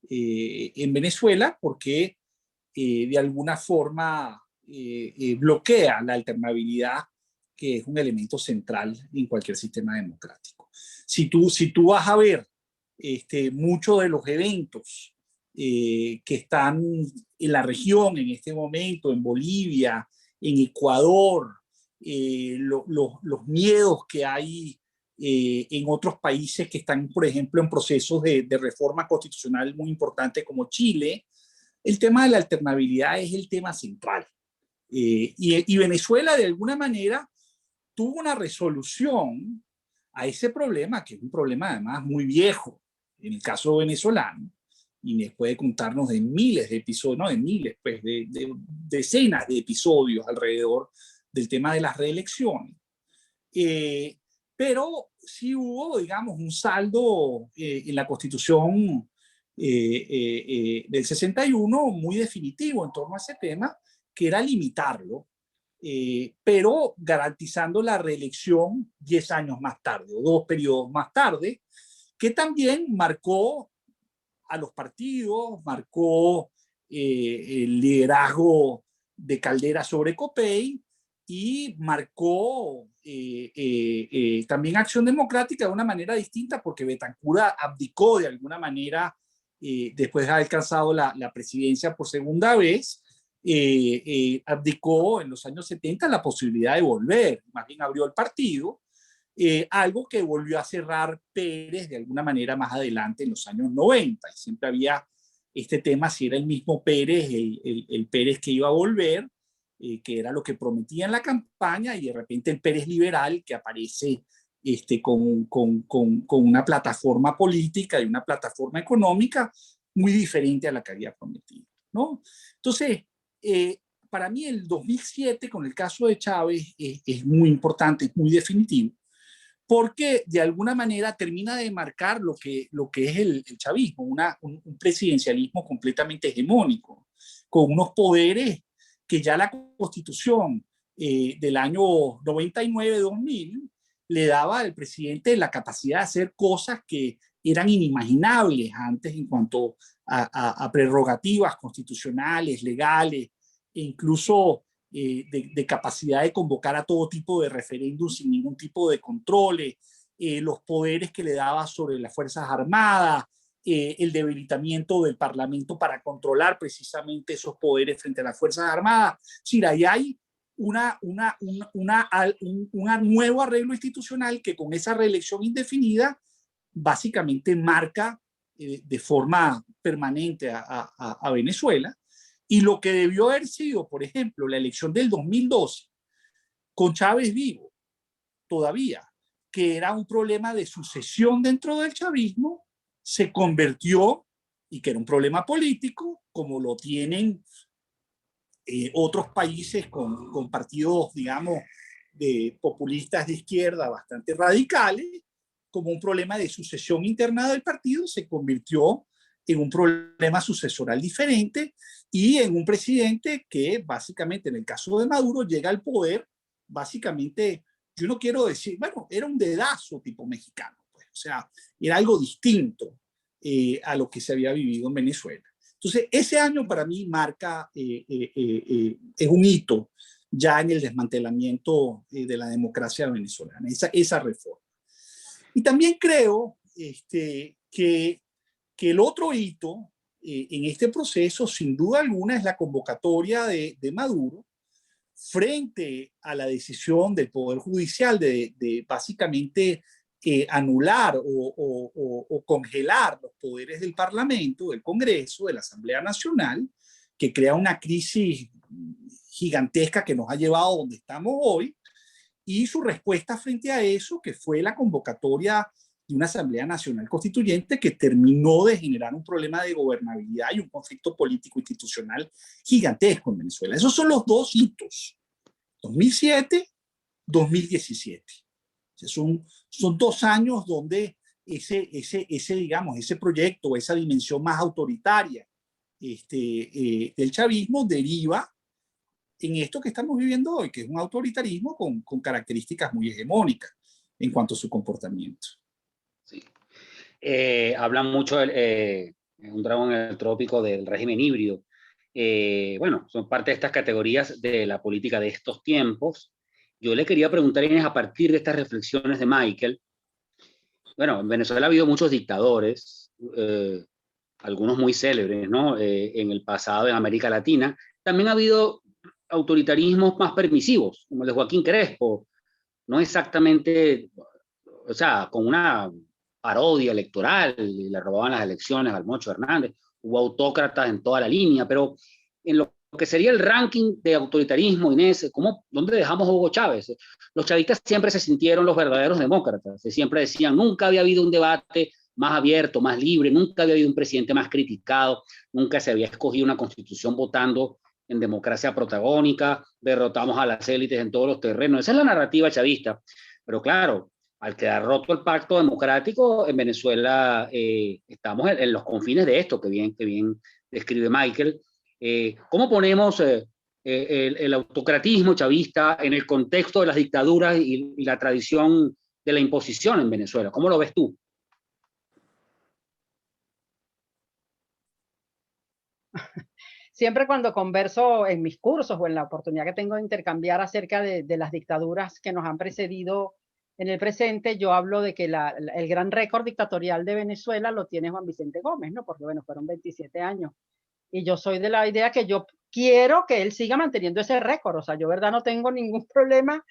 en Venezuela, porque de alguna forma bloquea la alternabilidad, que es un elemento central en cualquier sistema democrático. Si tú vas a ver muchos de los eventos que están en la región en este momento, en Bolivia, en Ecuador, los miedos que hay en otros países que están, por ejemplo, en procesos de reforma constitucional muy importante como Chile, el tema de la alternabilidad es el tema central. Y Venezuela, de alguna manera, tuvo una resolución a ese problema, que es un problema además muy viejo. En el caso venezolano, Inés puede contarnos de miles de episodios, no de miles, pues de decenas de episodios alrededor del tema de las reelecciones. Pero sí hubo, digamos, un saldo en la Constitución del 61 muy definitivo en torno a ese tema, que era limitarlo, pero garantizando la reelección 10 años más tarde, o 2 periodos más tarde, que también marcó a los partidos, marcó el liderazgo de Caldera sobre Copey y marcó también Acción Democrática de una manera distinta, porque Betancur abdicó de alguna manera después de haber alcanzado la presidencia por segunda vez, abdicó en los años 70 la posibilidad de volver, más bien abrió el partido, algo que volvió a cerrar Pérez de alguna manera más adelante en los años 90. Y siempre había este tema si era el mismo Pérez, el Pérez que iba a volver, que era lo que prometía en la campaña, y de repente el Pérez liberal que aparece con una plataforma política y una plataforma económica muy diferente a la que había prometido, ¿no? Entonces, para mí el 2007 con el caso de Chávez es muy importante, es muy definitivo, porque de alguna manera termina de marcar lo que es el chavismo, un presidencialismo completamente hegemónico, con unos poderes que ya la Constitución del año 99-2000 le daba al presidente la capacidad de hacer cosas que eran inimaginables antes en cuanto a prerrogativas constitucionales, legales, e incluso de capacidad de convocar a todo tipo de referéndums sin ningún tipo de controles, los poderes que le daba sobre las Fuerzas Armadas, el debilitamiento del Parlamento para controlar precisamente esos poderes frente a las Fuerzas Armadas. Sí, ahí hay un nuevo arreglo institucional que con esa reelección indefinida básicamente marca de forma permanente a Venezuela. Y lo que debió haber sido, por ejemplo, la elección del 2012, con Chávez vivo todavía, que era un problema de sucesión dentro del chavismo, se convirtió, y que era un problema político, como lo tienen otros países con partidos, digamos, de populistas de izquierda bastante radicales, como un problema de sucesión interna del partido, se convirtió en un problema sucesoral diferente y en un presidente que básicamente, en el caso de Maduro, llega al poder, básicamente, yo no quiero decir, bueno, era un dedazo tipo mexicano, pues, o sea, era algo distinto a lo que se había vivido en Venezuela. Entonces, ese año para mí marca, es un hito ya en el desmantelamiento de la democracia venezolana, esa reforma. Y también creo que el otro hito en este proceso, sin duda alguna, es la convocatoria de Maduro frente a la decisión del Poder Judicial de básicamente anular o congelar los poderes del Parlamento, del Congreso, de la Asamblea Nacional, que crea una crisis gigantesca que nos ha llevado a donde estamos hoy, y su respuesta frente a eso, que fue la convocatoria de una Asamblea Nacional Constituyente que terminó de generar un problema de gobernabilidad y un conflicto político institucional gigantesco en Venezuela. Esos son los dos hitos, 2007, 2017. Son 2 años donde digamos, ese proyecto, esa dimensión más autoritaria del chavismo deriva en esto que estamos viviendo hoy, que es un autoritarismo con características muy hegemónicas en cuanto a su comportamiento. Sí. Hablan mucho, un dragón en el trópico, del régimen híbrido. Bueno, son parte de estas categorías de la política de estos tiempos. Yo le quería preguntar, Inés, a partir de estas reflexiones de Michael, bueno, en Venezuela ha habido muchos dictadores, algunos muy célebres, ¿no? En el pasado en América Latina. También ha habido autoritarismos más permisivos, como el de Joaquín Crespo, no exactamente, o sea, con una parodia electoral, y le robaban las elecciones al Mocho Hernández. Hubo autócratas en toda la línea, pero en lo que sería el ranking de autoritarismo, Inés, ¿dónde dejamos a Hugo Chávez? Los chavistas siempre se sintieron los verdaderos demócratas, siempre decían, nunca había habido un debate más abierto, más libre, nunca había habido un presidente más criticado, nunca se había escogido una constitución votando en democracia protagónica, derrotamos a las élites en todos los terrenos. Esa es la narrativa chavista. Pero claro, al quedar roto el pacto democrático, en Venezuela estamos en los confines de esto que bien describe Michael. ¿Cómo ponemos el autocratismo chavista en el contexto de las dictaduras y la tradición de la imposición en Venezuela? ¿Cómo lo ves tú? Siempre cuando converso en mis cursos o en la oportunidad que tengo de intercambiar acerca de las dictaduras que nos han precedido en el presente, yo hablo de que el gran récord dictatorial de Venezuela lo tiene Juan Vicente Gómez, ¿no? Porque, bueno, fueron 27 años. Y yo soy de la idea que yo quiero que él siga manteniendo ese récord. O sea, yo, verdad, no tengo ningún problema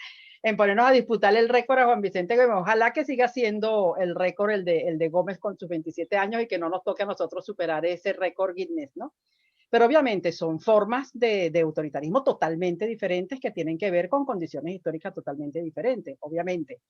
en ponernos a disputar el récord a Juan Vicente Gómez. Ojalá que siga siendo el récord el de Gómez con sus 27 años y que no nos toque a nosotros superar ese récord Guinness, ¿no? Pero obviamente son formas de autoritarismo totalmente diferentes que tienen que ver con condiciones históricas totalmente diferentes. Obviamente,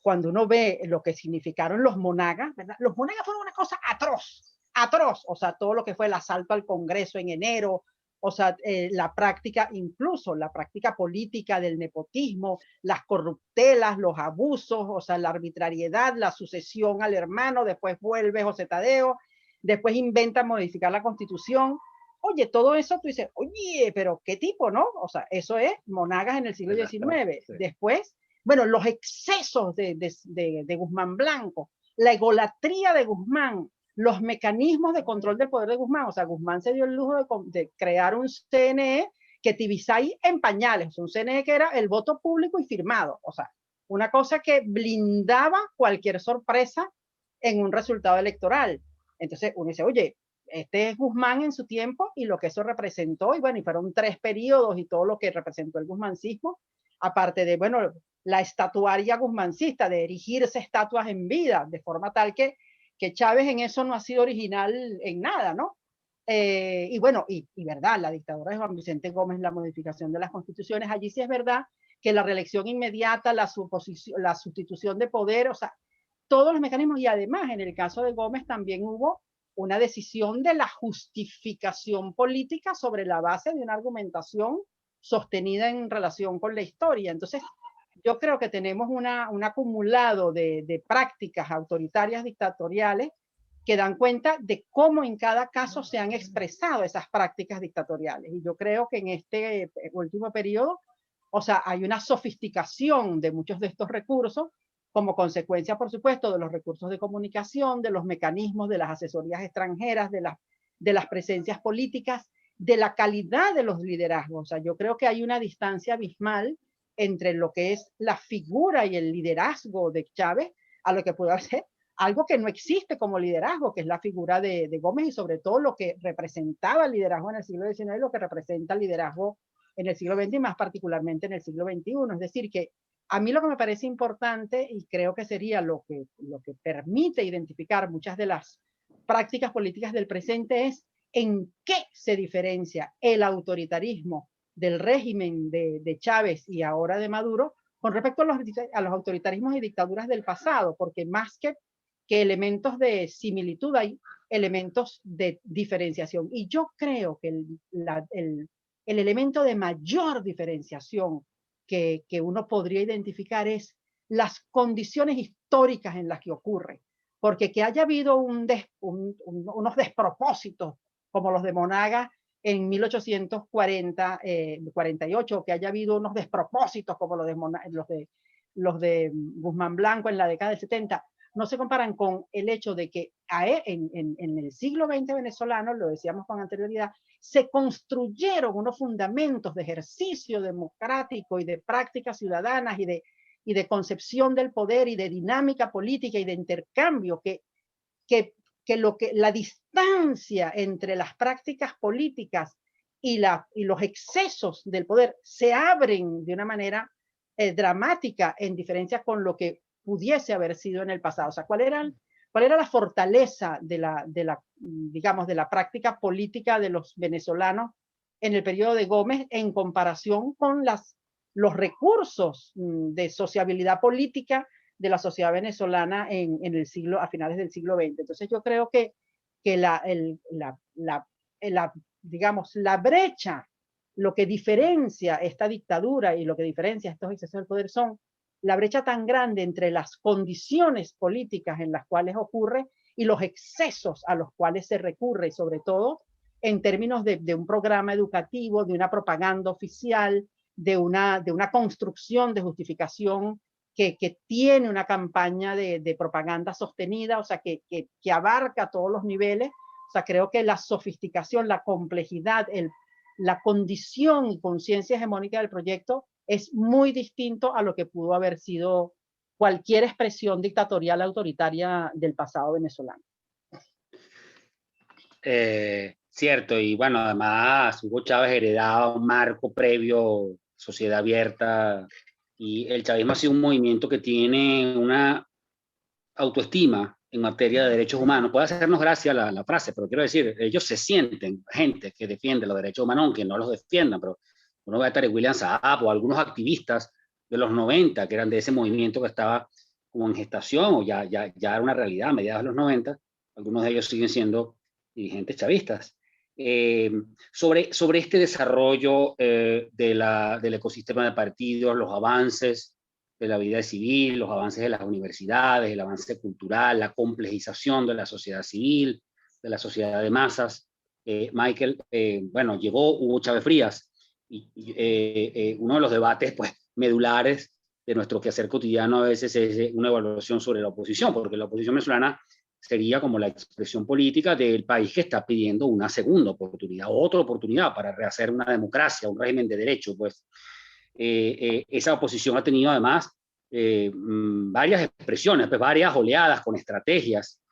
cuando uno ve lo que significaron los monagas, ¿verdad? Los monagas fueron una cosa atroz, atroz. O sea, todo lo que fue el asalto al Congreso en enero, o sea, la práctica, incluso la práctica política del nepotismo, las corruptelas, los abusos, o sea, la arbitrariedad, la sucesión al hermano, después vuelve José Tadeo, después inventa modificar la Constitución. Oye, todo eso tú dices, oye, pero qué tipo, ¿no? O sea, eso es monagas en el siglo XIX. Sí. Después, bueno, los excesos de Guzmán Blanco, la egolatría de Guzmán, los mecanismos de control del poder de Guzmán. O sea, Guzmán se dio el lujo de crear un CNE que Tibisay en pañales, un CNE que era el voto público y firmado. O sea, una cosa que blindaba cualquier sorpresa en un resultado electoral. Entonces uno dice, oye, este es Guzmán en su tiempo y lo que eso representó, y bueno, y fueron 3 periodos y todo lo que representó el guzmancismo, aparte de, bueno, la estatuaria guzmancista, de erigirse estatuas en vida, de forma tal que Chávez en eso no ha sido original en nada, ¿no? Y bueno, y verdad, la dictadura de Juan Vicente Gómez, la modificación de las constituciones, allí sí es verdad que la reelección inmediata, la sustitución de poder, o sea, todos los mecanismos, y además en el caso de Gómez también hubo una decisión de la justificación política sobre la base de una argumentación sostenida en relación con la historia. Entonces, yo creo que tenemos un acumulado de prácticas autoritarias dictatoriales que dan cuenta de cómo en cada caso se han expresado esas prácticas dictatoriales. Y yo creo que en este último periodo, o sea, hay una sofisticación de muchos de estos recursos como consecuencia, por supuesto, de los recursos de comunicación, de los mecanismos, de las asesorías extranjeras, de las presencias políticas, de la calidad de los liderazgos. O sea, yo creo que hay una distancia abismal entre lo que es la figura y el liderazgo de Chávez a lo que puede ser algo que no existe como liderazgo, que es la figura de Gómez, y sobre todo lo que representaba el liderazgo en el siglo XIX y lo que representa el liderazgo en el siglo XX y más particularmente en el siglo XXI. Es decir, que a mí lo que me parece importante, y creo que sería lo que permite identificar muchas de las prácticas políticas del presente, es en qué se diferencia el autoritarismo del régimen de Chávez y ahora de Maduro con respecto a los autoritarismos y dictaduras del pasado, porque más que elementos de similitud hay elementos de diferenciación. Y yo creo que el elemento de mayor diferenciación que uno podría identificar es las condiciones históricas en las que ocurre, porque que haya habido unos despropósitos como los de Monagas en 1848, que haya habido unos despropósitos como los de Guzmán Blanco en la década del 70, no se comparan con el hecho de que en el siglo XX venezolano, lo decíamos con anterioridad, se construyeron unos fundamentos de ejercicio democrático y de prácticas ciudadanas y de concepción del poder y de dinámica política y de intercambio que la distancia entre las prácticas políticas y los excesos del poder se abren de una manera dramática en diferencia con lo que pudiese haber sido en el pasado. O sea, ¿cuál era la fortaleza de la práctica política de los venezolanos en el periodo de Gómez en comparación con los recursos de sociabilidad política de la sociedad venezolana a finales del siglo XX? Entonces yo creo que la brecha, lo que diferencia esta dictadura y lo que diferencia estos excesos del poder son la brecha tan grande entre las condiciones políticas en las cuales ocurre y los excesos a los cuales se recurre, sobre todo en términos de un programa educativo, de una propaganda oficial, de una construcción de justificación que tiene una campaña de propaganda sostenida, o sea, que abarca todos los niveles. O sea, creo que la sofisticación, la complejidad, la condición y conciencia hegemónica del proyecto es muy distinto a lo que pudo haber sido cualquier expresión dictatorial autoritaria del pasado venezolano. Cierto, y bueno, además Hugo Chávez heredaba un marco previo, sociedad abierta, y el chavismo ha sido un movimiento que tiene una autoestima en materia de derechos humanos. Puede hacernos gracia la frase, pero quiero decir, ellos se sienten gente que defiende los derechos humanos, aunque no los defiendan, pero uno ve a Tarek William Saab o algunos activistas de los 90 que eran de ese movimiento que estaba como en gestación o ya era una realidad a mediados de los 90, algunos de ellos siguen siendo dirigentes chavistas. Sobre este desarrollo del ecosistema de partidos, los avances de la vida civil, los avances de las universidades, el avance cultural, la complejización de la sociedad civil, de la sociedad de masas. Michael, bueno, llegó Hugo Chávez Frías, y uno de los debates pues, medulares de nuestro quehacer cotidiano a veces es una evaluación sobre la oposición, porque la oposición venezolana sería como la expresión política del país que está pidiendo una segunda oportunidad, otra oportunidad para rehacer una democracia, un régimen de derecho. Pues esa oposición ha tenido además varias expresiones, pues, varias oleadas con estrategias.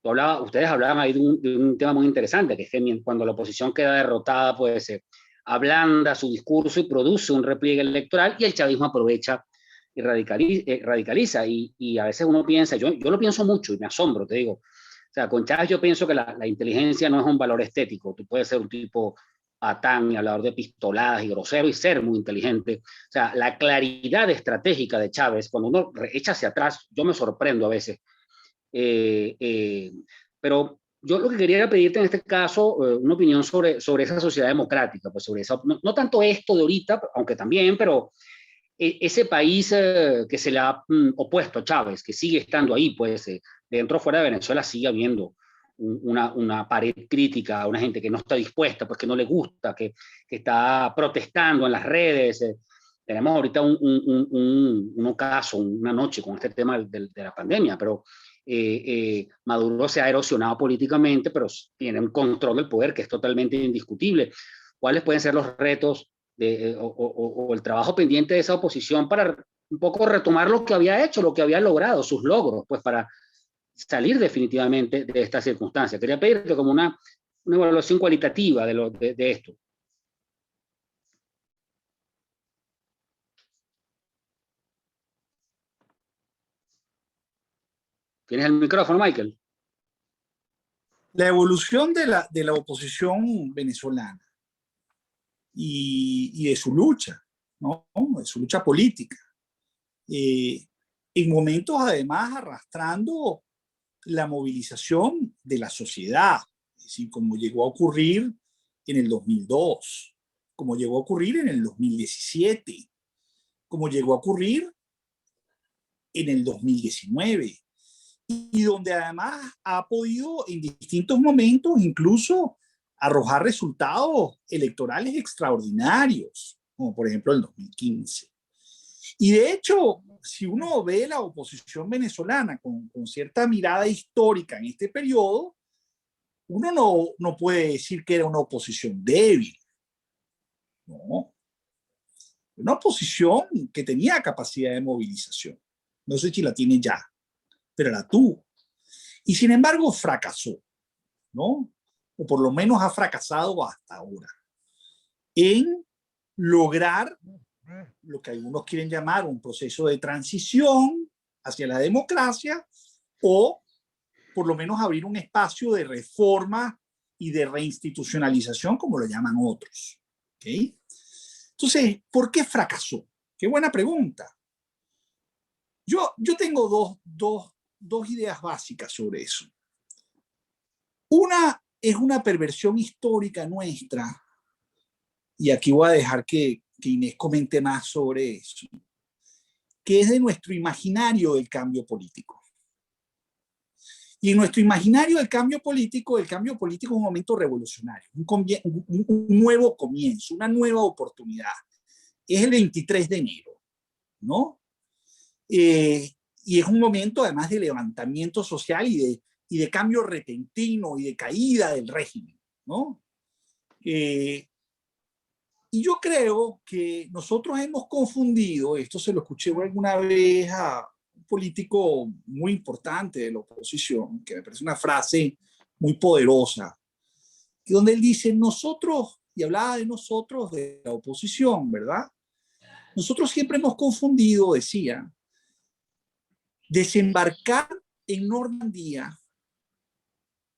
Ustedes hablaban ahí de un tema muy interesante, que es que cuando la oposición queda derrotada, pues ablanda su discurso y produce un repliegue electoral, y el chavismo aprovecha y radicaliza. Y a veces uno piensa, yo lo pienso mucho y me asombro, te digo. O sea, con Chávez yo pienso que la inteligencia no es un valor estético. Tú puedes ser un tipo patán y hablador de pistoladas y grosero y ser muy inteligente. O sea, la claridad estratégica de Chávez, cuando uno echa hacia atrás, yo me sorprendo a veces. Pero yo lo que quería era pedirte en este caso una opinión sobre esa sociedad democrática, pues sobre eso, no tanto esto de ahorita, aunque también, pero ese país que se le ha opuesto a Chávez, que sigue estando ahí, pues dentro o fuera de Venezuela sigue habiendo una pared crítica, una gente que no está dispuesta, pues que no le gusta, que está protestando en las redes. Tenemos ahorita un ocaso, una noche con este tema de la pandemia, pero Maduro se ha erosionado políticamente, pero tiene un control del poder que es totalmente indiscutible. ¿Cuáles pueden ser los retos o el trabajo pendiente de esa oposición para un poco retomar lo que había hecho, lo que había logrado, sus logros, pues para salir definitivamente de esta circunstancia? Quería pedirte como una evaluación cualitativa de esto. ¿Tienes el micrófono, Michael? La evolución de la oposición venezolana y de su lucha, ¿no? De su lucha política. En momentos además arrastrando la movilización de la sociedad, es decir, como llegó a ocurrir en el 2002, como llegó a ocurrir en el 2017, como llegó a ocurrir en el 2019, y donde además ha podido en distintos momentos incluso arrojar resultados electorales extraordinarios, como por ejemplo el 2015. Y de hecho, si uno ve la oposición venezolana con cierta mirada histórica en este periodo, uno no puede decir que era una oposición débil. No. Una oposición que tenía capacidad de movilización. No sé si la tiene ya, pero la tuvo. Y sin embargo fracasó, ¿no? O por lo menos ha fracasado hasta ahora en lograr lo que algunos quieren llamar un proceso de transición hacia la democracia, o por lo menos abrir un espacio de reforma y de reinstitucionalización, como lo llaman otros. ¿Okay? Entonces, ¿por qué fracasó? Qué buena pregunta. Yo tengo dos ideas básicas sobre eso. Una es una perversión histórica nuestra, y aquí voy a dejar que Inés comente más sobre eso, que es de nuestro imaginario del cambio político. Y en nuestro imaginario del cambio político es un momento revolucionario, un nuevo comienzo, una nueva oportunidad. Es el 23 de enero, ¿no? Y es un momento además de levantamiento social y de cambio repentino y de caída del régimen, ¿no? Y yo creo que nosotros hemos confundido, esto se lo escuché alguna vez a un político muy importante de la oposición, que me parece una frase muy poderosa, donde él dice, nosotros, y hablaba de nosotros, de la oposición, ¿verdad? Nosotros siempre hemos confundido, decía, desembarcar en Normandía,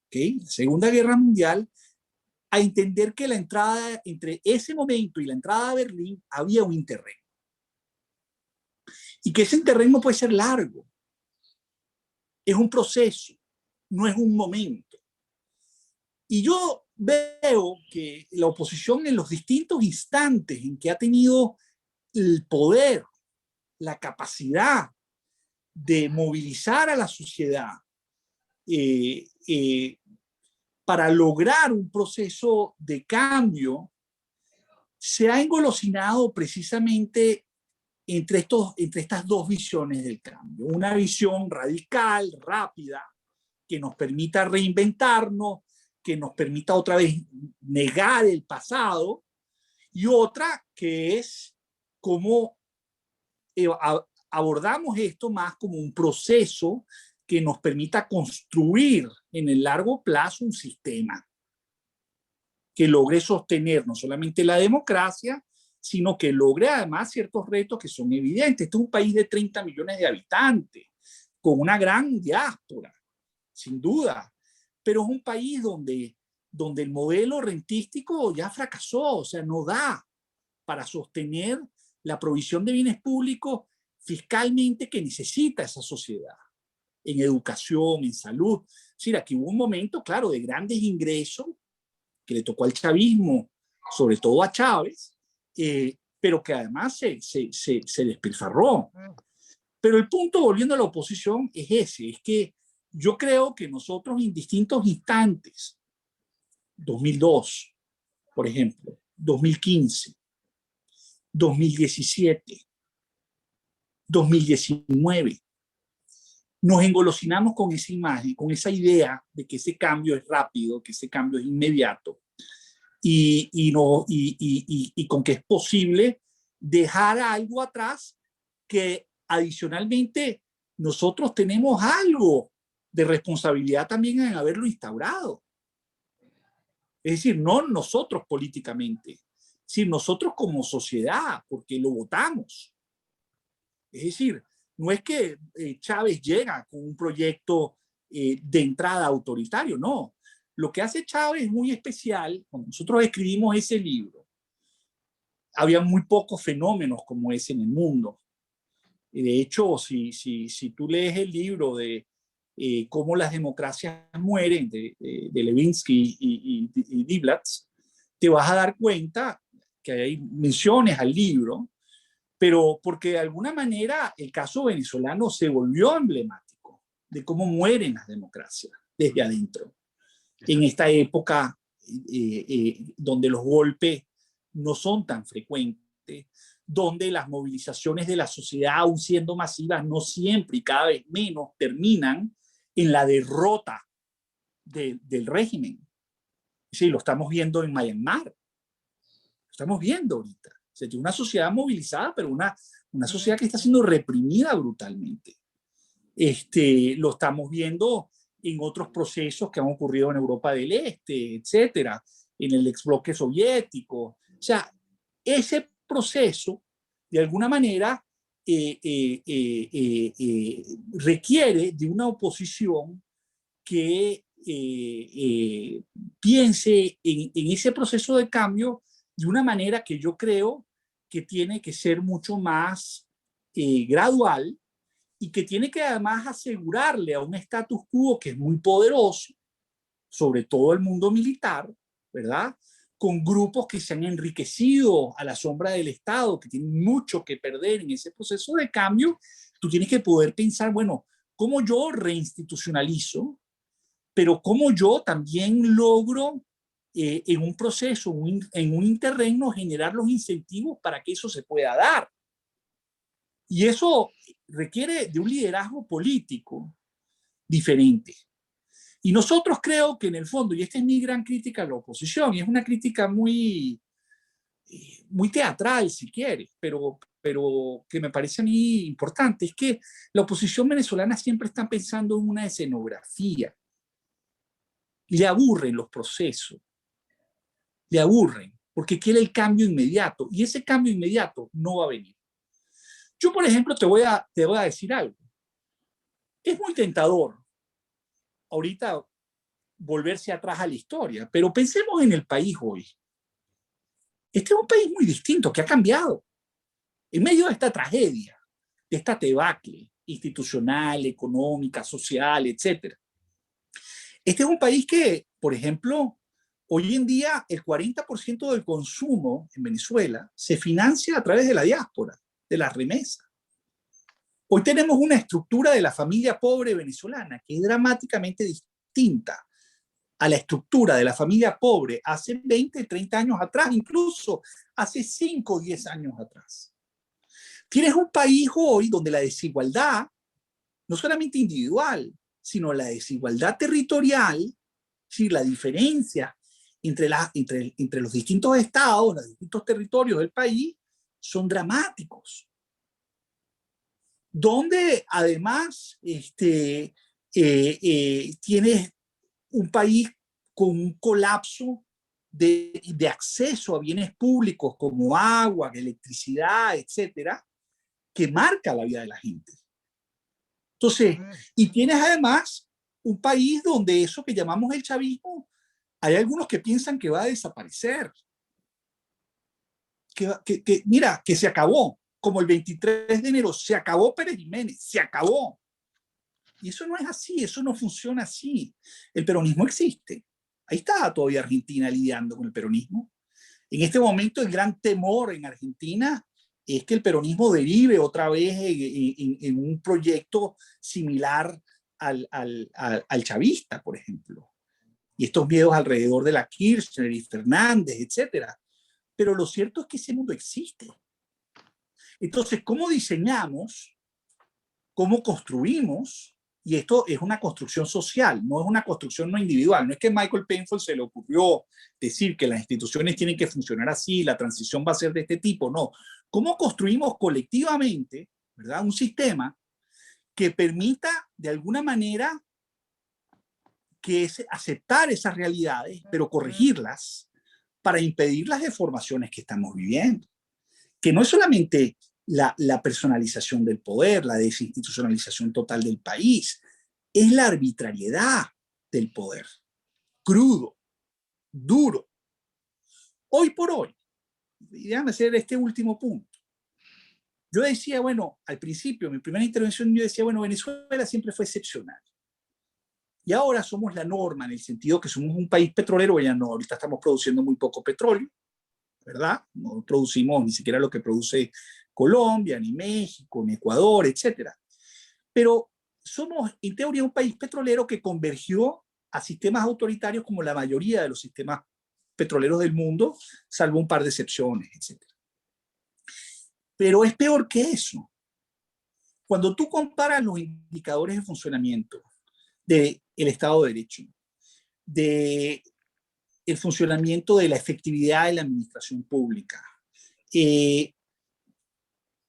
¿okay? Segunda Guerra Mundial, a entender que la entrada, entre ese momento y la entrada a Berlín, había un interregno. Y que ese interregno puede ser largo. Es un proceso, no es un momento. Y yo veo que la oposición en los distintos instantes en que ha tenido el poder, la capacidad de movilizar a la sociedad para lograr un proceso de cambio, se ha engolosinado precisamente entre estas dos visiones del cambio. Una visión radical, rápida, que nos permita reinventarnos, que nos permita otra vez negar el pasado, y otra que es cómo abordamos esto más como un proceso que nos permita construir en el largo plazo un sistema que logre sostener no solamente la democracia, sino que logre además ciertos retos que son evidentes. Este es un país de 30 millones de habitantes, con una gran diáspora, sin duda, pero es un país donde donde el modelo rentístico ya fracasó, o sea, no da para sostener la provisión de bienes públicos fiscalmente que necesita esa sociedad, en educación, en salud. Es decir, aquí hubo un momento, claro, de grandes ingresos que le tocó al chavismo, sobre todo a Chávez, pero que además se despilfarró. Pero el punto, volviendo a la oposición, es ese, es que yo creo que nosotros en distintos instantes, 2002, por ejemplo, 2015, 2017, 2019, nos engolosinamos con esa imagen, con esa idea de que ese cambio es rápido, que ese cambio es inmediato, y con que es posible dejar algo atrás que adicionalmente nosotros tenemos algo de responsabilidad también en haberlo instaurado. Es decir, no nosotros políticamente, sino nosotros como sociedad, porque lo votamos. Es decir, no es que Chávez llega con un proyecto de entrada autoritario, no. Lo que hace Chávez es muy especial. Cuando nosotros escribimos ese libro, había muy pocos fenómenos como ese en el mundo. Y de hecho, si tú lees el libro de cómo las democracias mueren, de Levinsky y Diblatz, te vas a dar cuenta que hay menciones al libro, pero porque de alguna manera el caso venezolano se volvió emblemático de cómo mueren las democracias desde adentro. En esta época donde los golpes no son tan frecuentes, donde las movilizaciones de la sociedad, aun siendo masivas, no siempre y cada vez menos terminan en la derrota del régimen. Sí, lo estamos viendo en Myanmar. Lo estamos viendo ahorita. O sea, una sociedad movilizada, pero una sociedad que está siendo reprimida brutalmente. Lo estamos viendo en otros procesos que han ocurrido en Europa del Este, etcétera, en el exbloque soviético. O sea, ese proceso, de alguna manera, requiere de una oposición que piense en ese proceso de cambio de una manera que yo creo que tiene que ser mucho más gradual y que tiene que además asegurarle a un status quo que es muy poderoso, sobre todo el mundo militar, ¿verdad?, con grupos que se han enriquecido a la sombra del Estado, que tienen mucho que perder en ese proceso de cambio. Tú tienes que poder pensar, bueno, ¿cómo yo reinstitucionalizo? Pero ¿cómo yo también logro en un proceso, en un interregno, generar los incentivos para que eso se pueda dar? Y eso requiere de un liderazgo político diferente. Y nosotros creo que en el fondo, y esta es mi gran crítica a la oposición, y es una crítica muy teatral si quieres, pero que me parece a mí importante, es que la oposición venezolana siempre está pensando en una escenografía. Le aburren los procesos, le aburren, porque quiere el cambio inmediato, y ese cambio inmediato no va a venir. Yo, por ejemplo, te voy a decir algo. Es muy tentador ahorita volverse atrás a la historia, pero pensemos en el país hoy. Este es un país muy distinto, que ha cambiado. En medio de esta tragedia, de esta debacle institucional, económica, social, etc. Este es un país que, por ejemplo, hoy en día el 40% del consumo en Venezuela se financia a través de la diáspora, de las remesas. Hoy tenemos una estructura de la familia pobre venezolana que es dramáticamente distinta a la estructura de la familia pobre hace 20, 30 años atrás, incluso hace 5 o 10 años atrás. Tienes un país hoy donde la desigualdad, no solamente individual, sino la desigualdad territorial, sí, la diferencia entre los distintos estados, los distintos territorios del país, son dramáticos. Donde además tienes un país con un colapso de acceso a bienes públicos como agua, electricidad, etcétera, que marca la vida de la gente. Entonces, y tienes además un país donde eso que llamamos el chavismo Hay algunos que piensan que va a desaparecer. Mira, que se acabó. Como el 23 de enero, se acabó Pérez Jiménez, se acabó. Y eso no es así, eso no funciona así. El peronismo existe. Ahí está todavía Argentina lidiando con el peronismo. En este momento el gran temor en Argentina es que el peronismo derive otra vez en un proyecto similar al chavista, por ejemplo. Y estos miedos alrededor de la Kirchner y Fernández, etcétera. Pero lo cierto es que ese mundo existe. Entonces, ¿cómo diseñamos? ¿Cómo construimos? Y esto es una construcción social, no es una construcción no individual. No es que a Michael Penfold se le ocurrió decir que las instituciones tienen que funcionar así, la transición va a ser de este tipo. No. ¿Cómo construimos colectivamente, ¿verdad?, un sistema que permita de alguna manera que es aceptar esas realidades, pero corregirlas para impedir las deformaciones que estamos viviendo? Que no es solamente la personalización del poder, la desinstitucionalización total del país, es la arbitrariedad del poder, crudo, duro. Hoy por hoy, déjame hacer este último punto. Yo decía, bueno, al principio, en mi primera intervención, yo decía, bueno, Venezuela siempre fue excepcional. Y ahora somos la norma en el sentido que somos un país petrolero. Ya no, ahorita estamos produciendo muy poco petróleo, ¿verdad? No producimos ni siquiera lo que produce Colombia, ni México, ni Ecuador, etcétera. Pero somos, en teoría, un país petrolero que convergió a sistemas autoritarios como la mayoría de los sistemas petroleros del mundo, salvo un par de excepciones, etcétera. Pero es peor que eso. Cuando tú comparas los indicadores de funcionamiento del Estado de Derecho, del funcionamiento de la efectividad de la administración pública,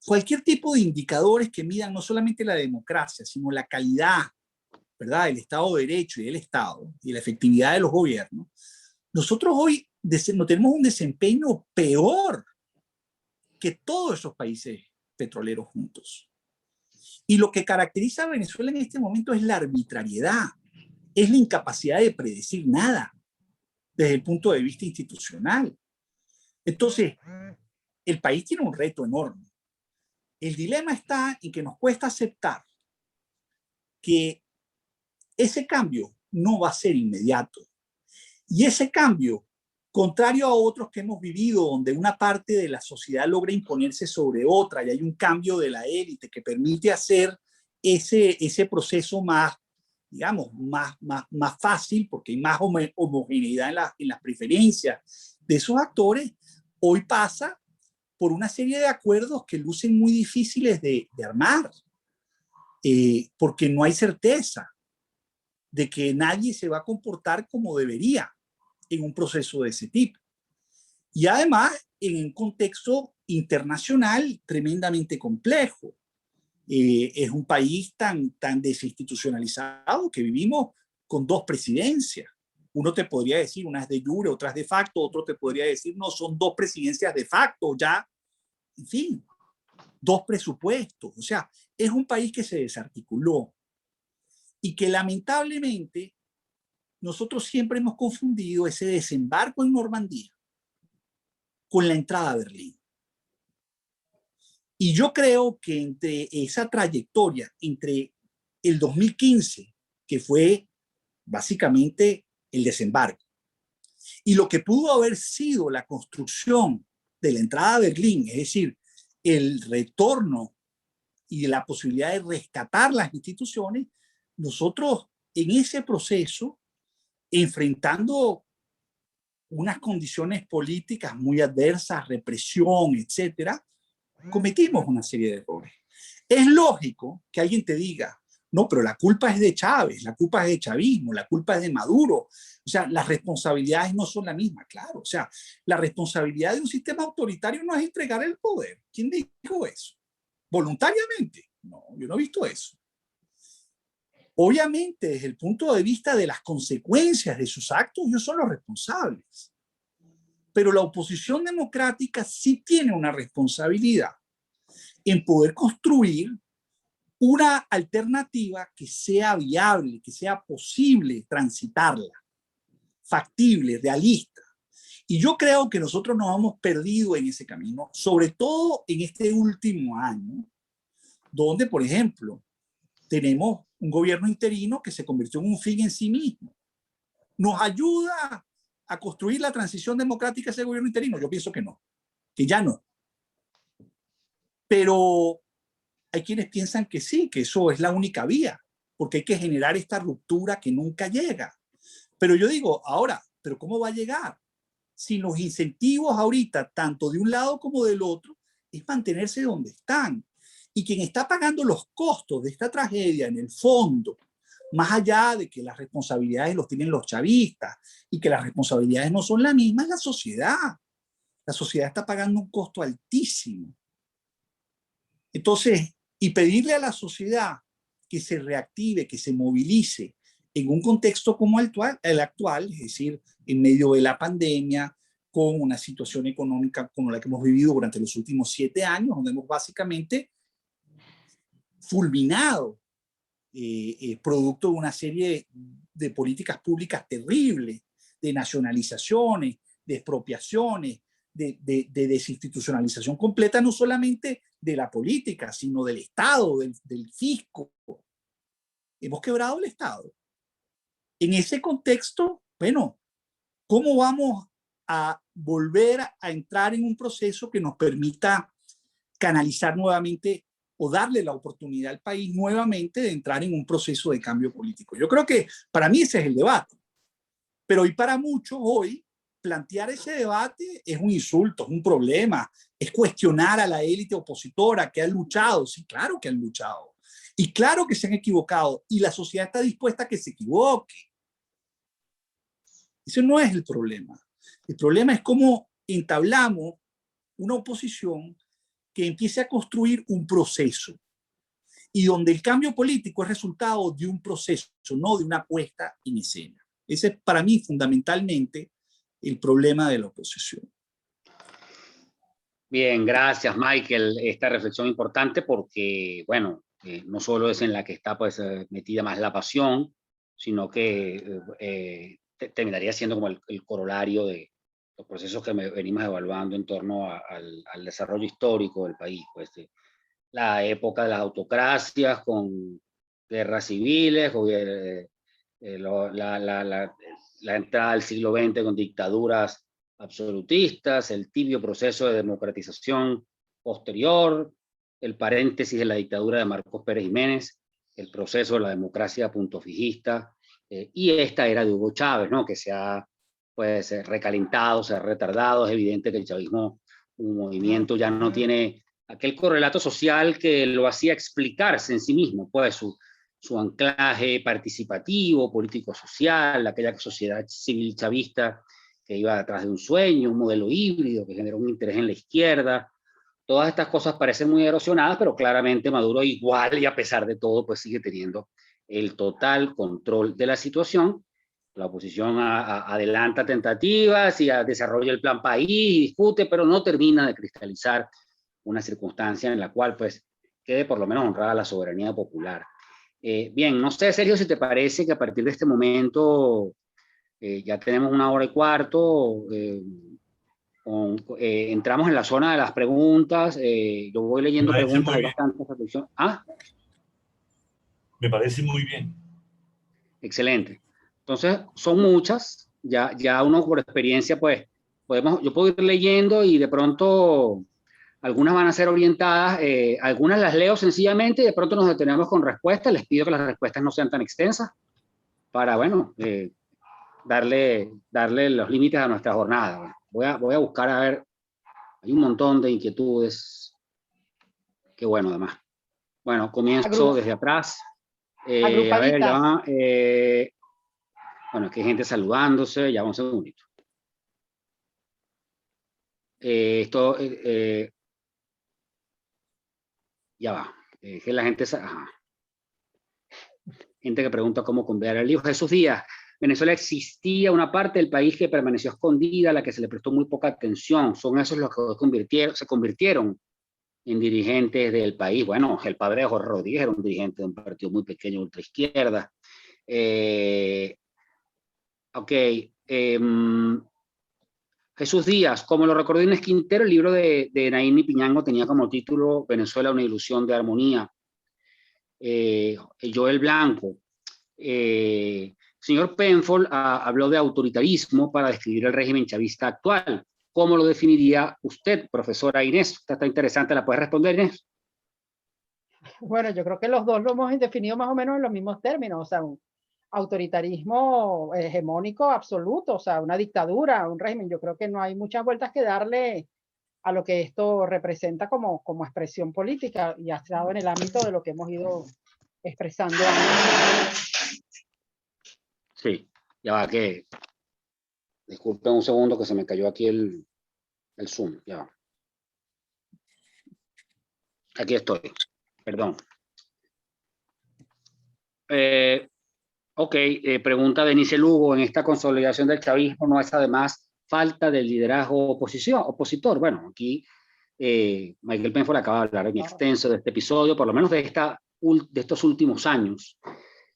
cualquier tipo de indicadores que midan no solamente la democracia, sino la calidad, ¿verdad?, del Estado de Derecho y del Estado y la efectividad de los gobiernos, nosotros hoy no tenemos un desempeño peor que todos esos países petroleros juntos. Y lo que caracteriza a Venezuela en este momento es la arbitrariedad, es la incapacidad de predecir nada desde el punto de vista institucional. Entonces, el país tiene un reto enorme. El dilema está en que nos cuesta aceptar que ese cambio no va a ser inmediato. Y ese cambio, contrario a otros que hemos vivido, donde una parte de la sociedad logra imponerse sobre otra y hay un cambio de la élite que permite hacer ese proceso más, digamos, más fácil, porque hay más homogeneidad en las preferencias de esos actores, hoy pasa por una serie de acuerdos que lucen muy difíciles de armar, porque no hay certeza de que nadie se va a comportar como debería en un proceso de ese tipo. Y además, en un contexto internacional tremendamente complejo. Es un país tan desinstitucionalizado que vivimos con dos presidencias. Uno te podría decir, unas de jure, otras de facto, otro te podría decir, no, son dos presidencias de facto, ya, en fin, dos presupuestos. O sea, es un país que se desarticuló y que lamentablemente nosotros siempre hemos confundido ese desembarco en Normandía con la entrada a Berlín. Y yo creo que entre esa trayectoria, entre el 2015, que fue básicamente el desembarco, y lo que pudo haber sido la construcción de la entrada a Berlín, es decir, el retorno y la posibilidad de rescatar las instituciones, nosotros en ese proceso, enfrentando unas condiciones políticas muy adversas, represión, etcétera, cometimos una serie de errores. Es lógico que alguien te diga, no, pero la culpa es de Chávez, la culpa es de chavismo, la culpa es de Maduro. O sea, las responsabilidades no son la misma, claro. O sea, la responsabilidad de un sistema autoritario no es entregar el poder. ¿Quién dijo eso? ¿Voluntariamente? No, yo no he visto eso. Obviamente, desde el punto de vista de las consecuencias de sus actos, ellos son los responsables. Pero la oposición democrática sí tiene una responsabilidad en poder construir una alternativa que sea viable, que sea posible transitarla. factible, realista. Y yo creo que nosotros nos hemos perdido en ese camino, sobre todo en este último año, donde, por ejemplo, tenemos un gobierno interino que se convirtió en un fin en sí mismo. ¿Nos ayuda a construir la transición democrática ese gobierno interino? Yo pienso que no, que ya no. Pero hay quienes piensan que sí, que eso es la única vía, porque hay que generar esta ruptura que nunca llega. Pero yo digo, ahora, ¿pero cómo va a llegar? Si los incentivos ahorita, tanto de un lado como del otro, es mantenerse donde están. Y quien está pagando los costos de esta tragedia, en el fondo, más allá de que las responsabilidades los tienen los chavistas y que las responsabilidades no son las mismas, es la sociedad. La sociedad está pagando un costo altísimo. Entonces, y pedirle a la sociedad que se reactive, que se movilice en un contexto como el actual, es decir, en medio de la pandemia, con una situación económica como la que hemos vivido durante los últimos 7 años, donde hemos básicamente fulminado, producto de una serie de políticas públicas terribles, de nacionalizaciones, de expropiaciones, de desinstitucionalización completa, no solamente de la política, sino del Estado, del fisco. Hemos quebrado el Estado. En ese contexto, bueno, ¿cómo vamos a volver a entrar en un proceso que nos permita canalizar nuevamente o darle la oportunidad al país nuevamente de entrar en un proceso de cambio político? Yo creo que para mí ese es el debate. Pero y para muchos hoy, plantear ese debate es un insulto, es un problema, es cuestionar a la élite opositora que ha luchado. Sí, claro que han luchado. Y claro que se han equivocado. Y la sociedad está dispuesta a que se equivoque. Ese no es el problema. El problema es cómo entablamos una oposición que empiece a construir un proceso y donde el cambio político es resultado de un proceso, no de una puesta en escena. Ese es para mí fundamentalmente el problema de la oposición. Bien, gracias, Michael. Esta reflexión importante porque, bueno, no solo es en la que está pues metida más la pasión, sino que terminaría siendo como el corolario de los procesos que venimos evaluando en torno al desarrollo histórico del país, pues la época de las autocracias con guerras civiles, la entrada del siglo XX con dictaduras absolutistas, el tibio proceso de democratización posterior, el paréntesis de la dictadura de Marcos Pérez Jiménez, el proceso de la democracia puntofijista, y esta era de Hugo Chávez, ¿no? Que se ha pues recalentado, se ha retardado. Es evidente que el chavismo, un movimiento, ya no tiene aquel correlato social que lo hacía explicarse en sí mismo, pues su anclaje participativo, político-social, aquella sociedad civil chavista que iba detrás de un sueño, un modelo híbrido que generó un interés en la izquierda. Todas estas cosas parecen muy erosionadas, pero claramente Maduro igual y a pesar de todo, pues sigue teniendo el total control de la situación. La oposición adelanta tentativas y desarrolla el plan país y discute, pero no termina de cristalizar una circunstancia en la cual pues quede por lo menos honrada la soberanía popular. Bien, no sé, Sergio, si te parece que a partir de este momento ya tenemos 1 hora y cuarto, entramos en la zona de las preguntas. Yo voy leyendo preguntas, hay bastantes reflexiones. ¿Ah? Me parece muy bien. Excelente. Entonces, son muchas, ya uno por experiencia, pues, yo puedo ir leyendo y de pronto algunas van a ser orientadas, algunas las leo sencillamente y de pronto nos detenemos con respuestas. Les pido que las respuestas no sean tan extensas para, bueno, darle los límites a nuestra jornada. Voy a buscar, a ver, hay un montón de inquietudes. Qué bueno, además. Bueno, comienzo desde atrás. A ver, ya va. Bueno, aquí hay gente saludándose, ya vamos un segundito. Ya va. Que la gente... Ajá. Gente que pregunta cómo convear el hijo. Jesús Díaz. Venezuela existía una parte del país que permaneció escondida, a la que se le prestó muy poca atención. Son esos los que se convirtieron en dirigentes del país. Bueno, el padre de Jorge Rodríguez era un dirigente de un partido muy pequeño, ultraizquierda. Ok, Jesús Díaz, como lo recordó Inés Quintero, el libro de Naim Piñango tenía como título Venezuela, una ilusión de armonía. Joel Blanco. Señor Penfold habló de autoritarismo para describir el régimen chavista actual. ¿Cómo lo definiría usted, profesora Inés? Esta está interesante, ¿la puede responder, Inés? Bueno, yo creo que los dos lo hemos definido más o menos en los mismos términos, o sea, un autoritarismo hegemónico absoluto, o sea, una dictadura, un régimen. Yo creo que no hay muchas vueltas que darle a lo que esto representa como expresión política y ha estado en el ámbito de lo que hemos ido expresando antes. Sí, ya va que... Disculpen un segundo que se me cayó aquí el Zoom, ya va. Aquí estoy, perdón. Pregunta Denise Lugo, ¿en esta consolidación del chavismo no es además falta del liderazgo opositor? Bueno, aquí Michael Penfold acaba de hablar en extenso de este episodio, por lo menos de estos últimos años.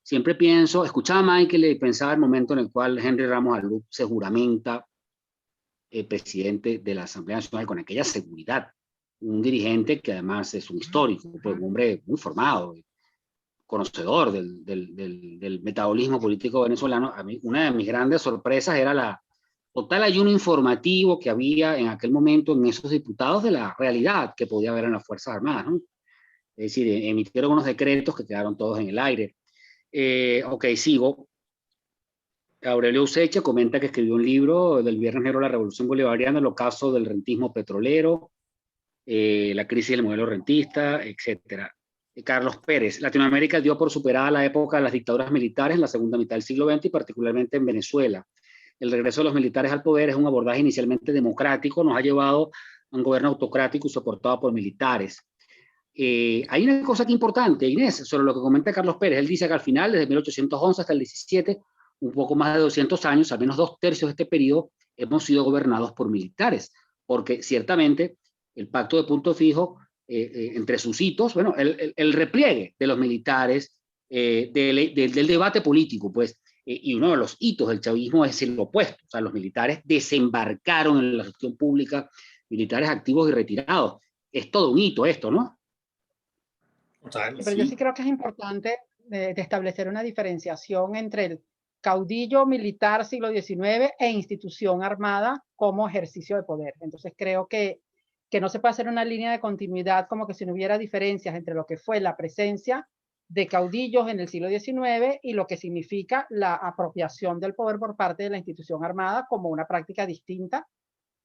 Siempre pienso, escuchaba a Michael y pensaba el momento en el cual Henry Ramos Alup se juramenta presidente de la Asamblea Nacional con aquella seguridad. Un dirigente que además es un histórico, un hombre muy formado, conocedor del metabolismo político venezolano. A mí, una de mis grandes sorpresas era la total ayuno informativo que había en aquel momento en esos diputados de la realidad que podía haber en las Fuerzas Armadas, ¿no? Es decir, emitieron unos decretos que quedaron todos en el aire. Sigo. Aurelio Usecha comenta que escribió un libro del Viernes Negro de la Revolución Bolivariana, el ocaso del rentismo petrolero, la crisis del modelo rentista, etc. Carlos Pérez, Latinoamérica dio por superada la época de las dictaduras militares en la segunda mitad del siglo XX y particularmente en Venezuela. El regreso de los militares al poder es un abordaje inicialmente democrático, nos ha llevado a un gobierno autocrático y soportado por militares. Hay una cosa que es importante, Inés, sobre lo que comenta Carlos Pérez. Él dice que al final, desde 1811 hasta el 17, un poco más de 200 años, al menos 2/3 de este periodo, hemos sido gobernados por militares, porque ciertamente el pacto de punto fijo, entre sus hitos, bueno, el repliegue de los militares, del debate político, pues, y uno de los hitos del chavismo es el opuesto, o sea, los militares desembarcaron en la gestión pública, militares activos y retirados. Es todo un hito esto, ¿no? Total, pero sí. Yo sí creo que es importante de establecer una diferenciación entre el caudillo militar siglo XIX e institución armada como ejercicio de poder. Entonces creo que no se puede hacer una línea de continuidad como que si no hubiera diferencias entre lo que fue la presencia de caudillos en el siglo XIX y lo que significa la apropiación del poder por parte de la institución armada como una práctica distinta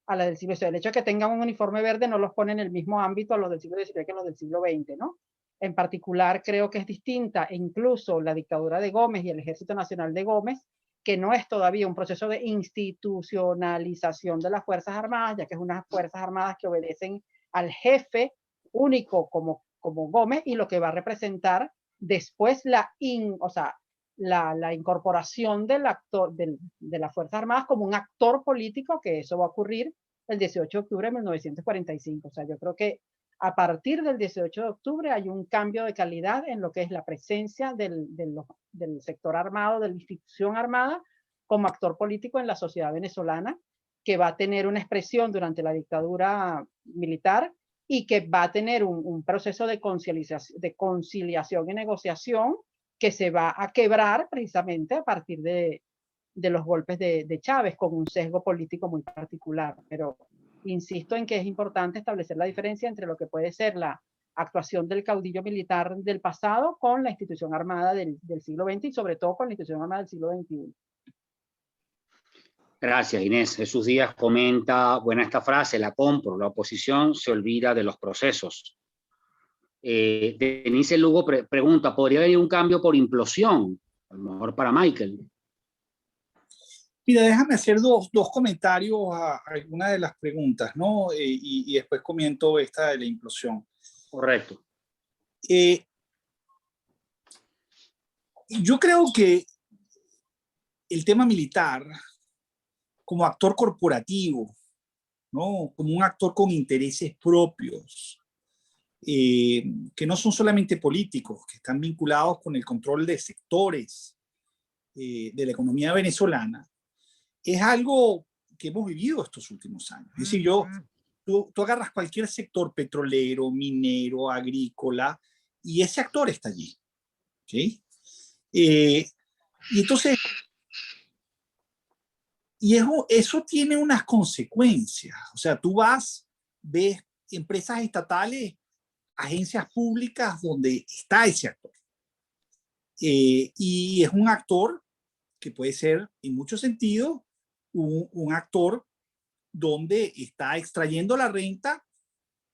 a la del siglo XIX. El hecho de que tengan un uniforme verde no los pone en el mismo ámbito a los del siglo XIX que los del siglo XX, ¿no? En particular, creo que es distinta, e incluso la dictadura de Gómez y el Ejército Nacional de Gómez, que no es todavía un proceso de institucionalización de las Fuerzas Armadas, ya que es unas Fuerzas Armadas que obedecen al jefe único como Gómez, y lo que va a representar después la incorporación del actor, de las Fuerzas Armadas como un actor político, que eso va a ocurrir el 18 de octubre de 1945. O sea, yo creo que a partir del 18 de octubre hay un cambio de calidad en lo que es la presencia del sector armado, de la institución armada, como actor político en la sociedad venezolana, que va a tener una expresión durante la dictadura militar y que va a tener un proceso de conciliación y negociación que se va a quebrar precisamente a partir de los golpes de Chávez, con un sesgo político muy particular. Pero insisto en que es importante establecer la diferencia entre lo que puede ser la actuación del caudillo militar del pasado con la institución armada del siglo XX y sobre todo con la institución armada del siglo XXI. Gracias, Inés. Jesús Díaz comenta, buena esta frase, la compro, la oposición se olvida de los procesos. Denise Lugo pregunta, ¿podría venir un cambio por implosión? A lo mejor para Michael. Mira, déjame hacer dos comentarios a alguna de las preguntas, ¿no? Y después comento esta de la implosión. Correcto. Yo creo que el tema militar, como actor corporativo, ¿no? Como un actor con intereses propios, que no son solamente políticos, que están vinculados con el control de sectores de la economía venezolana, es algo que hemos vivido estos últimos años. Es decir, tú agarras cualquier sector petrolero, minero, agrícola, y ese actor está allí. ¿Okay? Y entonces, eso tiene unas consecuencias. O sea, tú ves empresas estatales, agencias públicas donde está ese actor. Y es un actor que puede ser, en muchos sentidos, un actor donde está extrayendo la renta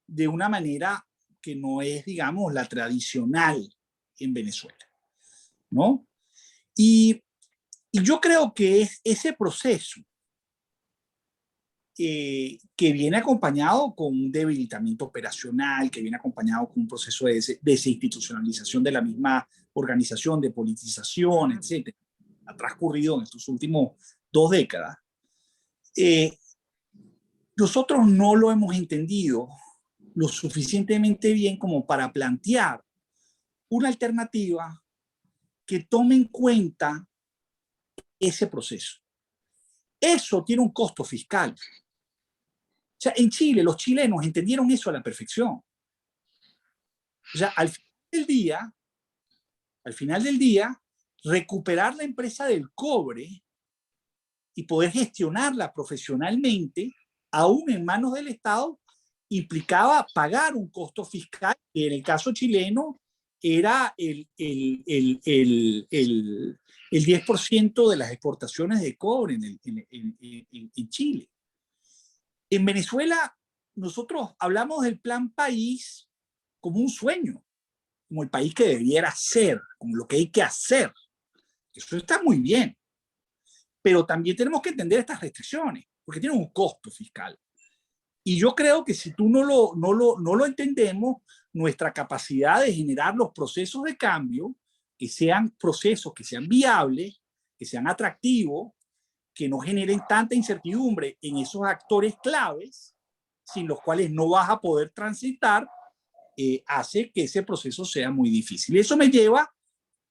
de una manera que no es, digamos, la tradicional en Venezuela, ¿no? Y yo creo que es ese proceso que viene acompañado con un debilitamiento operacional, que viene acompañado con un proceso de desinstitucionalización de la misma organización, de politización, etcétera, ha transcurrido en estos últimos 2 décadas. Nosotros no lo hemos entendido lo suficientemente bien como para plantear una alternativa que tome en cuenta ese proceso. Eso tiene un costo fiscal. O sea, en Chile, los chilenos entendieron eso a la perfección. O sea, al final del día, recuperar la empresa del cobre y poder gestionarla profesionalmente, aún en manos del Estado, implicaba pagar un costo fiscal que en el caso chileno era el 10% de las exportaciones de cobre en Chile. En Venezuela, nosotros hablamos del plan país como un sueño, como el país que debiera ser, como lo que hay que hacer. Eso está muy bien. Pero también tenemos que entender estas restricciones, porque tienen un costo fiscal. Y yo creo que si tú no lo entendemos, nuestra capacidad de generar los procesos de cambio, que sean procesos que sean viables, que sean atractivos, que no generen tanta incertidumbre en esos actores claves, sin los cuales no vas a poder transitar, hace que ese proceso sea muy difícil. Y eso me lleva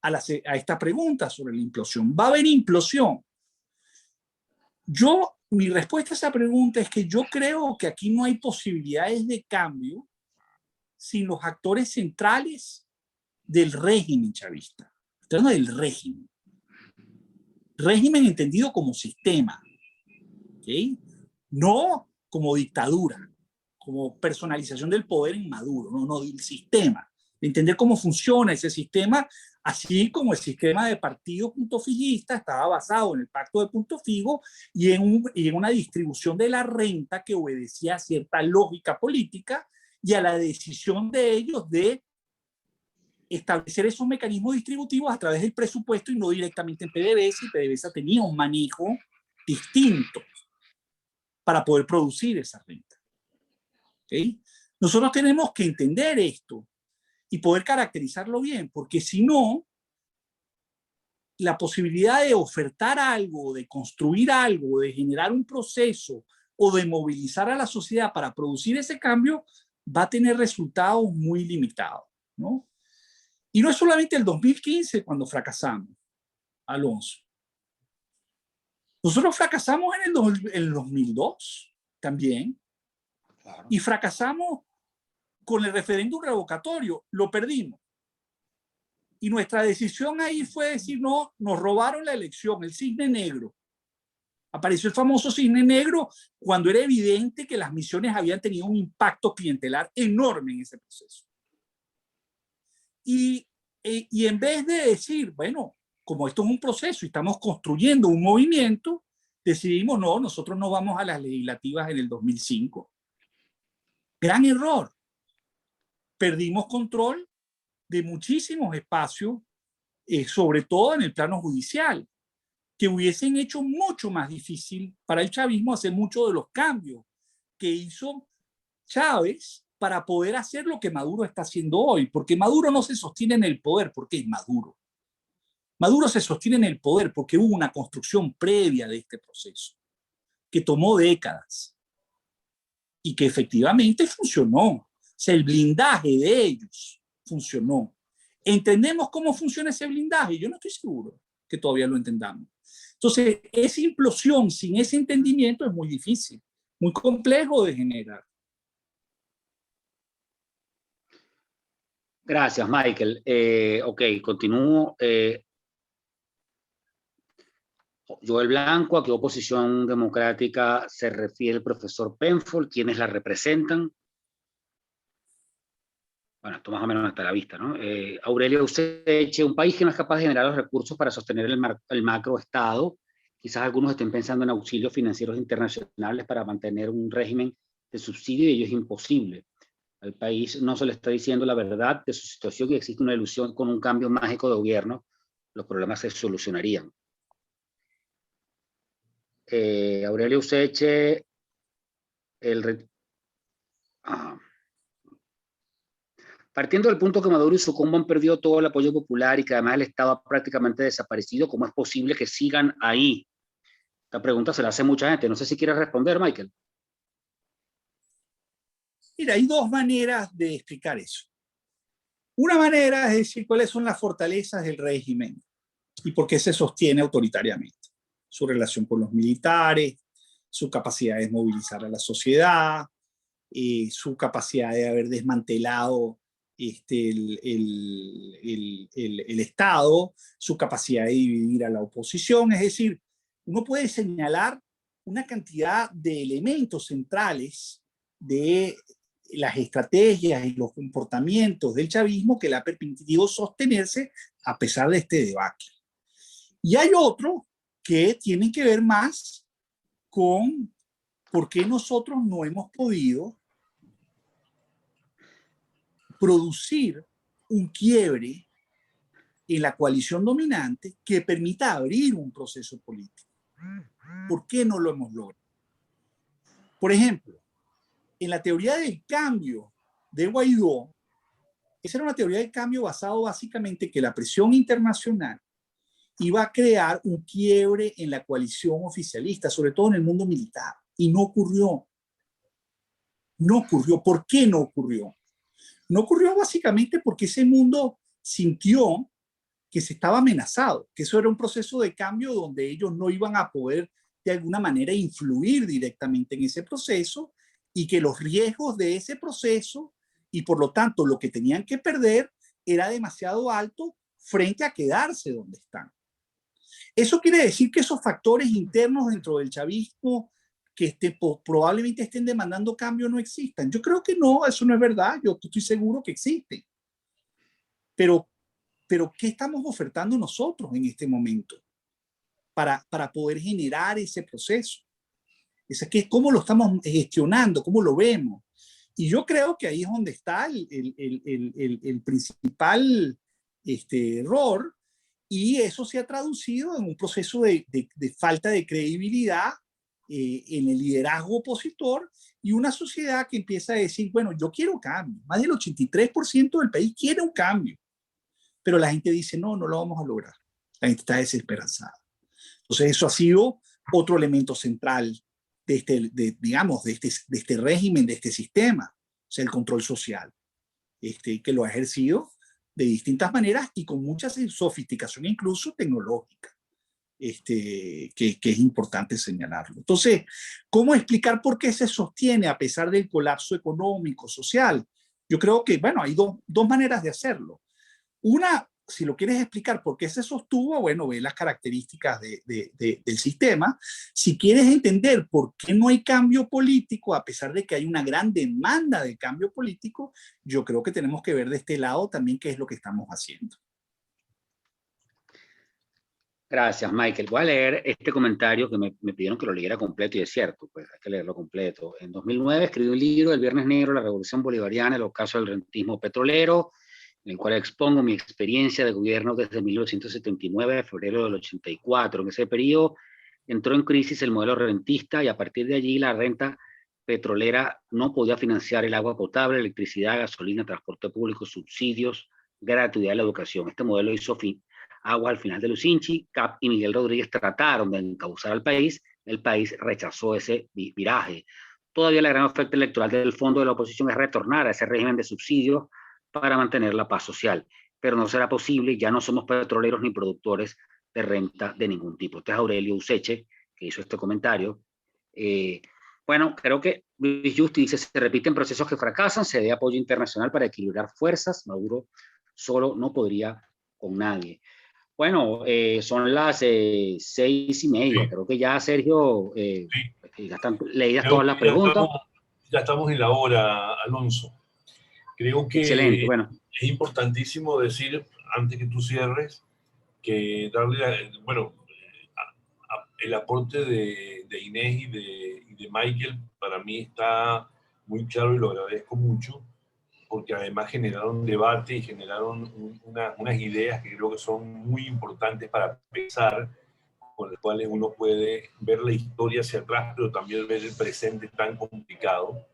a esta pregunta sobre la implosión. ¿Va a haber implosión? Mi respuesta a esa pregunta es que yo creo que aquí no hay posibilidades de cambio sin los actores centrales del régimen chavista. Hablando del régimen. Régimen entendido como sistema, ¿okay? No como dictadura, como personalización del poder en Maduro, no, el sistema. Entender cómo funciona ese sistema, así como el sistema de partido punto fijista estaba basado en el pacto de punto fijo y en una distribución de la renta que obedecía a cierta lógica política y a la decisión de ellos de establecer esos mecanismos distributivos a través del presupuesto y no directamente en PDVSA, y PDVSA tenía un manejo distinto para poder producir esa renta. ¿Okay? Nosotros tenemos que entender esto y poder caracterizarlo bien, porque si no, la posibilidad de ofertar algo, de construir algo, de generar un proceso o de movilizar a la sociedad para producir ese cambio va a tener resultados muy limitados, ¿no? Y no es solamente el 2015 cuando fracasamos, Alonso. Nosotros fracasamos en el 2002 también. Claro. Y fracasamos con el referéndum revocatorio, lo perdimos. Y nuestra decisión ahí fue decir, no, nos robaron la elección, el cisne negro. Apareció el famoso cisne negro cuando era evidente que las misiones habían tenido un impacto clientelar enorme en ese proceso. Y en vez de decir, bueno, como esto es un proceso y estamos construyendo un movimiento, decidimos, no, nosotros no vamos a las legislativas en el 2005. Gran error. Perdimos control de muchísimos espacios, sobre todo en el plano judicial, que hubiesen hecho mucho más difícil para el chavismo hacer muchos de los cambios que hizo Chávez para poder hacer lo que Maduro está haciendo hoy, porque Maduro no se sostiene en el poder porque es Maduro. Maduro se sostiene en el poder porque hubo una construcción previa de este proceso, que tomó décadas y que efectivamente funcionó. O sea, el blindaje de ellos funcionó. ¿Entendemos cómo funciona ese blindaje? Yo no estoy seguro que todavía lo entendamos. Entonces, esa implosión sin ese entendimiento es muy difícil, muy complejo de generar. Gracias, Michael. Ok, continúo. Joel Blanco, ¿a qué oposición democrática se refiere el profesor Penfold? ¿Quiénes la representan? Bueno, esto más o menos está a la vista, ¿no? Aurelio Useche, un país que no es capaz de generar los recursos para sostener el macroestado. Quizás algunos estén pensando en auxilios financieros internacionales para mantener un régimen de subsidio y ello es imposible. Al país no se le está diciendo la verdad de su situación y existe una ilusión con un cambio mágico de gobierno. Los problemas se solucionarían. Aurelio Useche, partiendo del punto que Maduro y su combo han perdido todo el apoyo popular y que además el Estado ha prácticamente desaparecido, ¿cómo es posible que sigan ahí? Esta pregunta se la hace mucha gente. No sé si quieres responder, Michael. Mira, hay dos maneras de explicar eso. Una manera es decir cuáles son las fortalezas del régimen y por qué se sostiene autoritariamente. Su relación con los militares, su capacidad de movilizar a la sociedad, su capacidad de haber desmantelado el Estado, su capacidad de dividir a la oposición. Es decir, uno puede señalar una cantidad de elementos centrales de las estrategias y los comportamientos del chavismo que le ha permitido sostenerse a pesar de este debacle. Y hay otro que tienen que ver más con por qué nosotros no hemos podido producir un quiebre en la coalición dominante que permita abrir un proceso político. ¿Por qué no lo hemos logrado? Por ejemplo, en la teoría del cambio de Guaidó, esa era una teoría del cambio basado básicamente en que la presión internacional iba a crear un quiebre en la coalición oficialista, sobre todo en el mundo militar. Y no ocurrió. No ocurrió. ¿Por qué no ocurrió? No ocurrió básicamente porque ese mundo sintió que se estaba amenazado, que eso era un proceso de cambio donde ellos no iban a poder de alguna manera influir directamente en ese proceso y que los riesgos de ese proceso y por lo tanto lo que tenían que perder era demasiado alto frente a quedarse donde están. Eso quiere decir que esos factores internos dentro del chavismo que probablemente estén demandando cambio no existan. Yo creo que no, eso no es verdad. Yo estoy seguro que existen. Pero ¿qué estamos ofertando nosotros en este momento para poder generar ese proceso? ¿Cómo lo estamos gestionando? ¿Cómo lo vemos? Y yo creo que ahí es donde está el principal error. Y eso se ha traducido en un proceso de falta de credibilidad en el liderazgo opositor y una sociedad que empieza a decir, bueno, yo quiero cambio. Más del 83% del país quiere un cambio. Pero la gente dice, no, no lo vamos a lograr. La gente está desesperanzada. Entonces eso ha sido otro elemento central de este régimen, de este sistema, o sea, el control social, que lo ha ejercido de distintas maneras y con mucha sofisticación incluso tecnológica, que es importante señalarlo. Entonces, ¿cómo explicar por qué se sostiene a pesar del colapso económico, social? Yo creo que, bueno, hay dos maneras de hacerlo. Una, si lo quieres explicar por qué se sostuvo, bueno, ve las características del sistema. Si quieres entender por qué no hay cambio político, a pesar de que hay una gran demanda de cambio político, yo creo que tenemos que ver de este lado también qué es lo que estamos haciendo. Gracias, Michael. Voy a leer este comentario que me pidieron que lo leyera completo y es cierto, pues hay que leerlo completo. En 2009 escribí un libro, El Viernes Negro, la Revolución Bolivariana, el ocaso del rentismo petrolero, en el cual expongo mi experiencia de gobierno desde 1979 a febrero del 84. En ese periodo entró en crisis el modelo rentista y a partir de allí la renta petrolera no podía financiar el agua potable, electricidad, gasolina, transporte público, subsidios, gratuidad de la educación. Este modelo hizo agua al final de Lucinchi. Cap y Miguel Rodríguez trataron de encauzar al país. El país rechazó ese viraje. Todavía la gran oferta electoral del fondo de la oposición es retornar a ese régimen de subsidios para mantener la paz social. Pero no será posible, ya no somos petroleros ni productores, de renta de ningún tipo. Este es Aurelio Useche, que hizo este comentario. Bueno, creo que Luis Justi dice, se repiten procesos que fracasan, se dé apoyo internacional para equilibrar fuerzas, Maduro solo no podría con nadie. Bueno, son las 6:30, Sí. creo que ya Sergio, Sí. ya están leídas Creo todas las preguntas. Ya estamos en la hora, Alonso. Creo que Excelente, bueno. es importantísimo decir, antes que tú cierres, que darle, bueno, el aporte de Inés y de Michael para mí está muy claro y lo agradezco mucho, porque además generaron debate y generaron unas ideas que creo que son muy importantes para pensar, con las cuales uno puede ver la historia hacia atrás, pero también ver el presente tan complicado.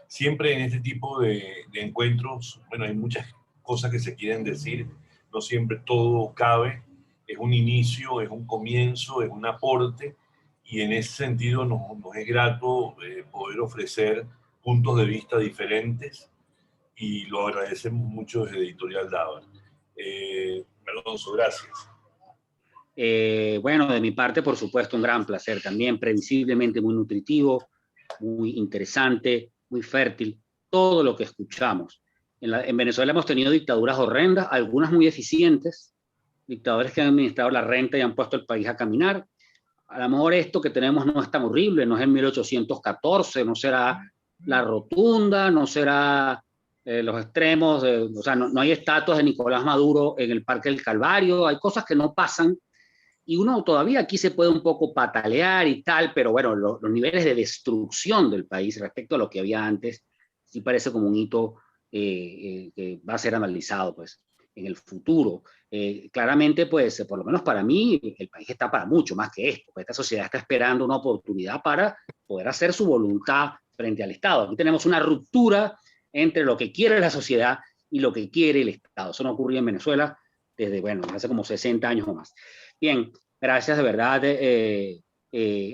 Siempre en este tipo de encuentros, bueno, hay muchas cosas que se quieren decir, no siempre todo cabe, es un inicio, es un comienzo, es un aporte, y en ese sentido nos es grato poder ofrecer puntos de vista diferentes, y lo agradecemos mucho desde Editorial Daban. Alonso, gracias. Bueno, de mi parte, por supuesto, un gran placer también, previsiblemente muy nutritivo, muy interesante, muy fértil, todo lo que escuchamos. En Venezuela hemos tenido dictaduras horrendas, algunas muy eficientes, dictadores que han administrado la renta y han puesto el país a caminar. A lo mejor esto que tenemos no es tan horrible, no es en 1814, no será la rotunda, no será los extremos, o sea, no hay estatuas de Nicolás Maduro en el Parque del Calvario, hay cosas que no pasan y uno todavía aquí se puede un poco patalear y tal, pero bueno, los niveles de destrucción del país respecto a lo que había antes sí parece como un hito que va a ser analizado pues en el futuro. Claramente, pues, por lo menos para mí, el país está para mucho más que esto. Esta sociedad está esperando una oportunidad para poder hacer su voluntad frente al Estado. Aquí tenemos una ruptura entre lo que quiere la sociedad y lo que quiere el Estado. Eso no ocurría en Venezuela desde, bueno, hace como 60 años o más. Bien, gracias de verdad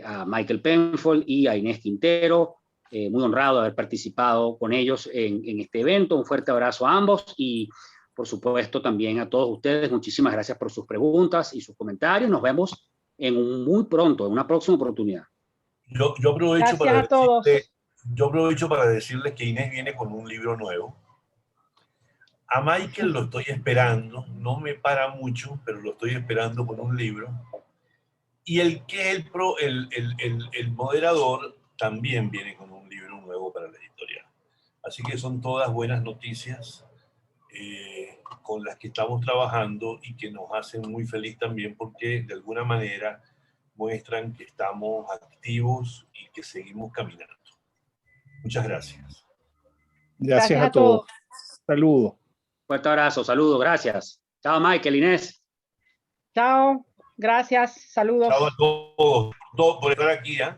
a Michael Penfold y a Inés Quintero. Muy honrado de haber participado con ellos en este evento. Un fuerte abrazo a ambos y por supuesto también a todos ustedes. Muchísimas gracias por sus preguntas y sus comentarios. Nos vemos muy pronto, en una próxima oportunidad. Yo aprovecho gracias a todos. yo aprovecho para decirles que Inés viene con un libro nuevo. A Michael lo estoy esperando, no me para mucho, pero lo estoy esperando con un libro. Y el que es el moderador también viene con un libro nuevo para la editorial. Así que son todas buenas noticias con las que estamos trabajando y que nos hacen muy feliz también porque de alguna manera muestran que estamos activos y que seguimos caminando. Muchas gracias. Gracias a todos. Saludos. Fuerte abrazo, saludos, gracias. Chao, Michael, Inés. Chao, gracias, saludos. Chao a todos por estar aquí, ¿eh?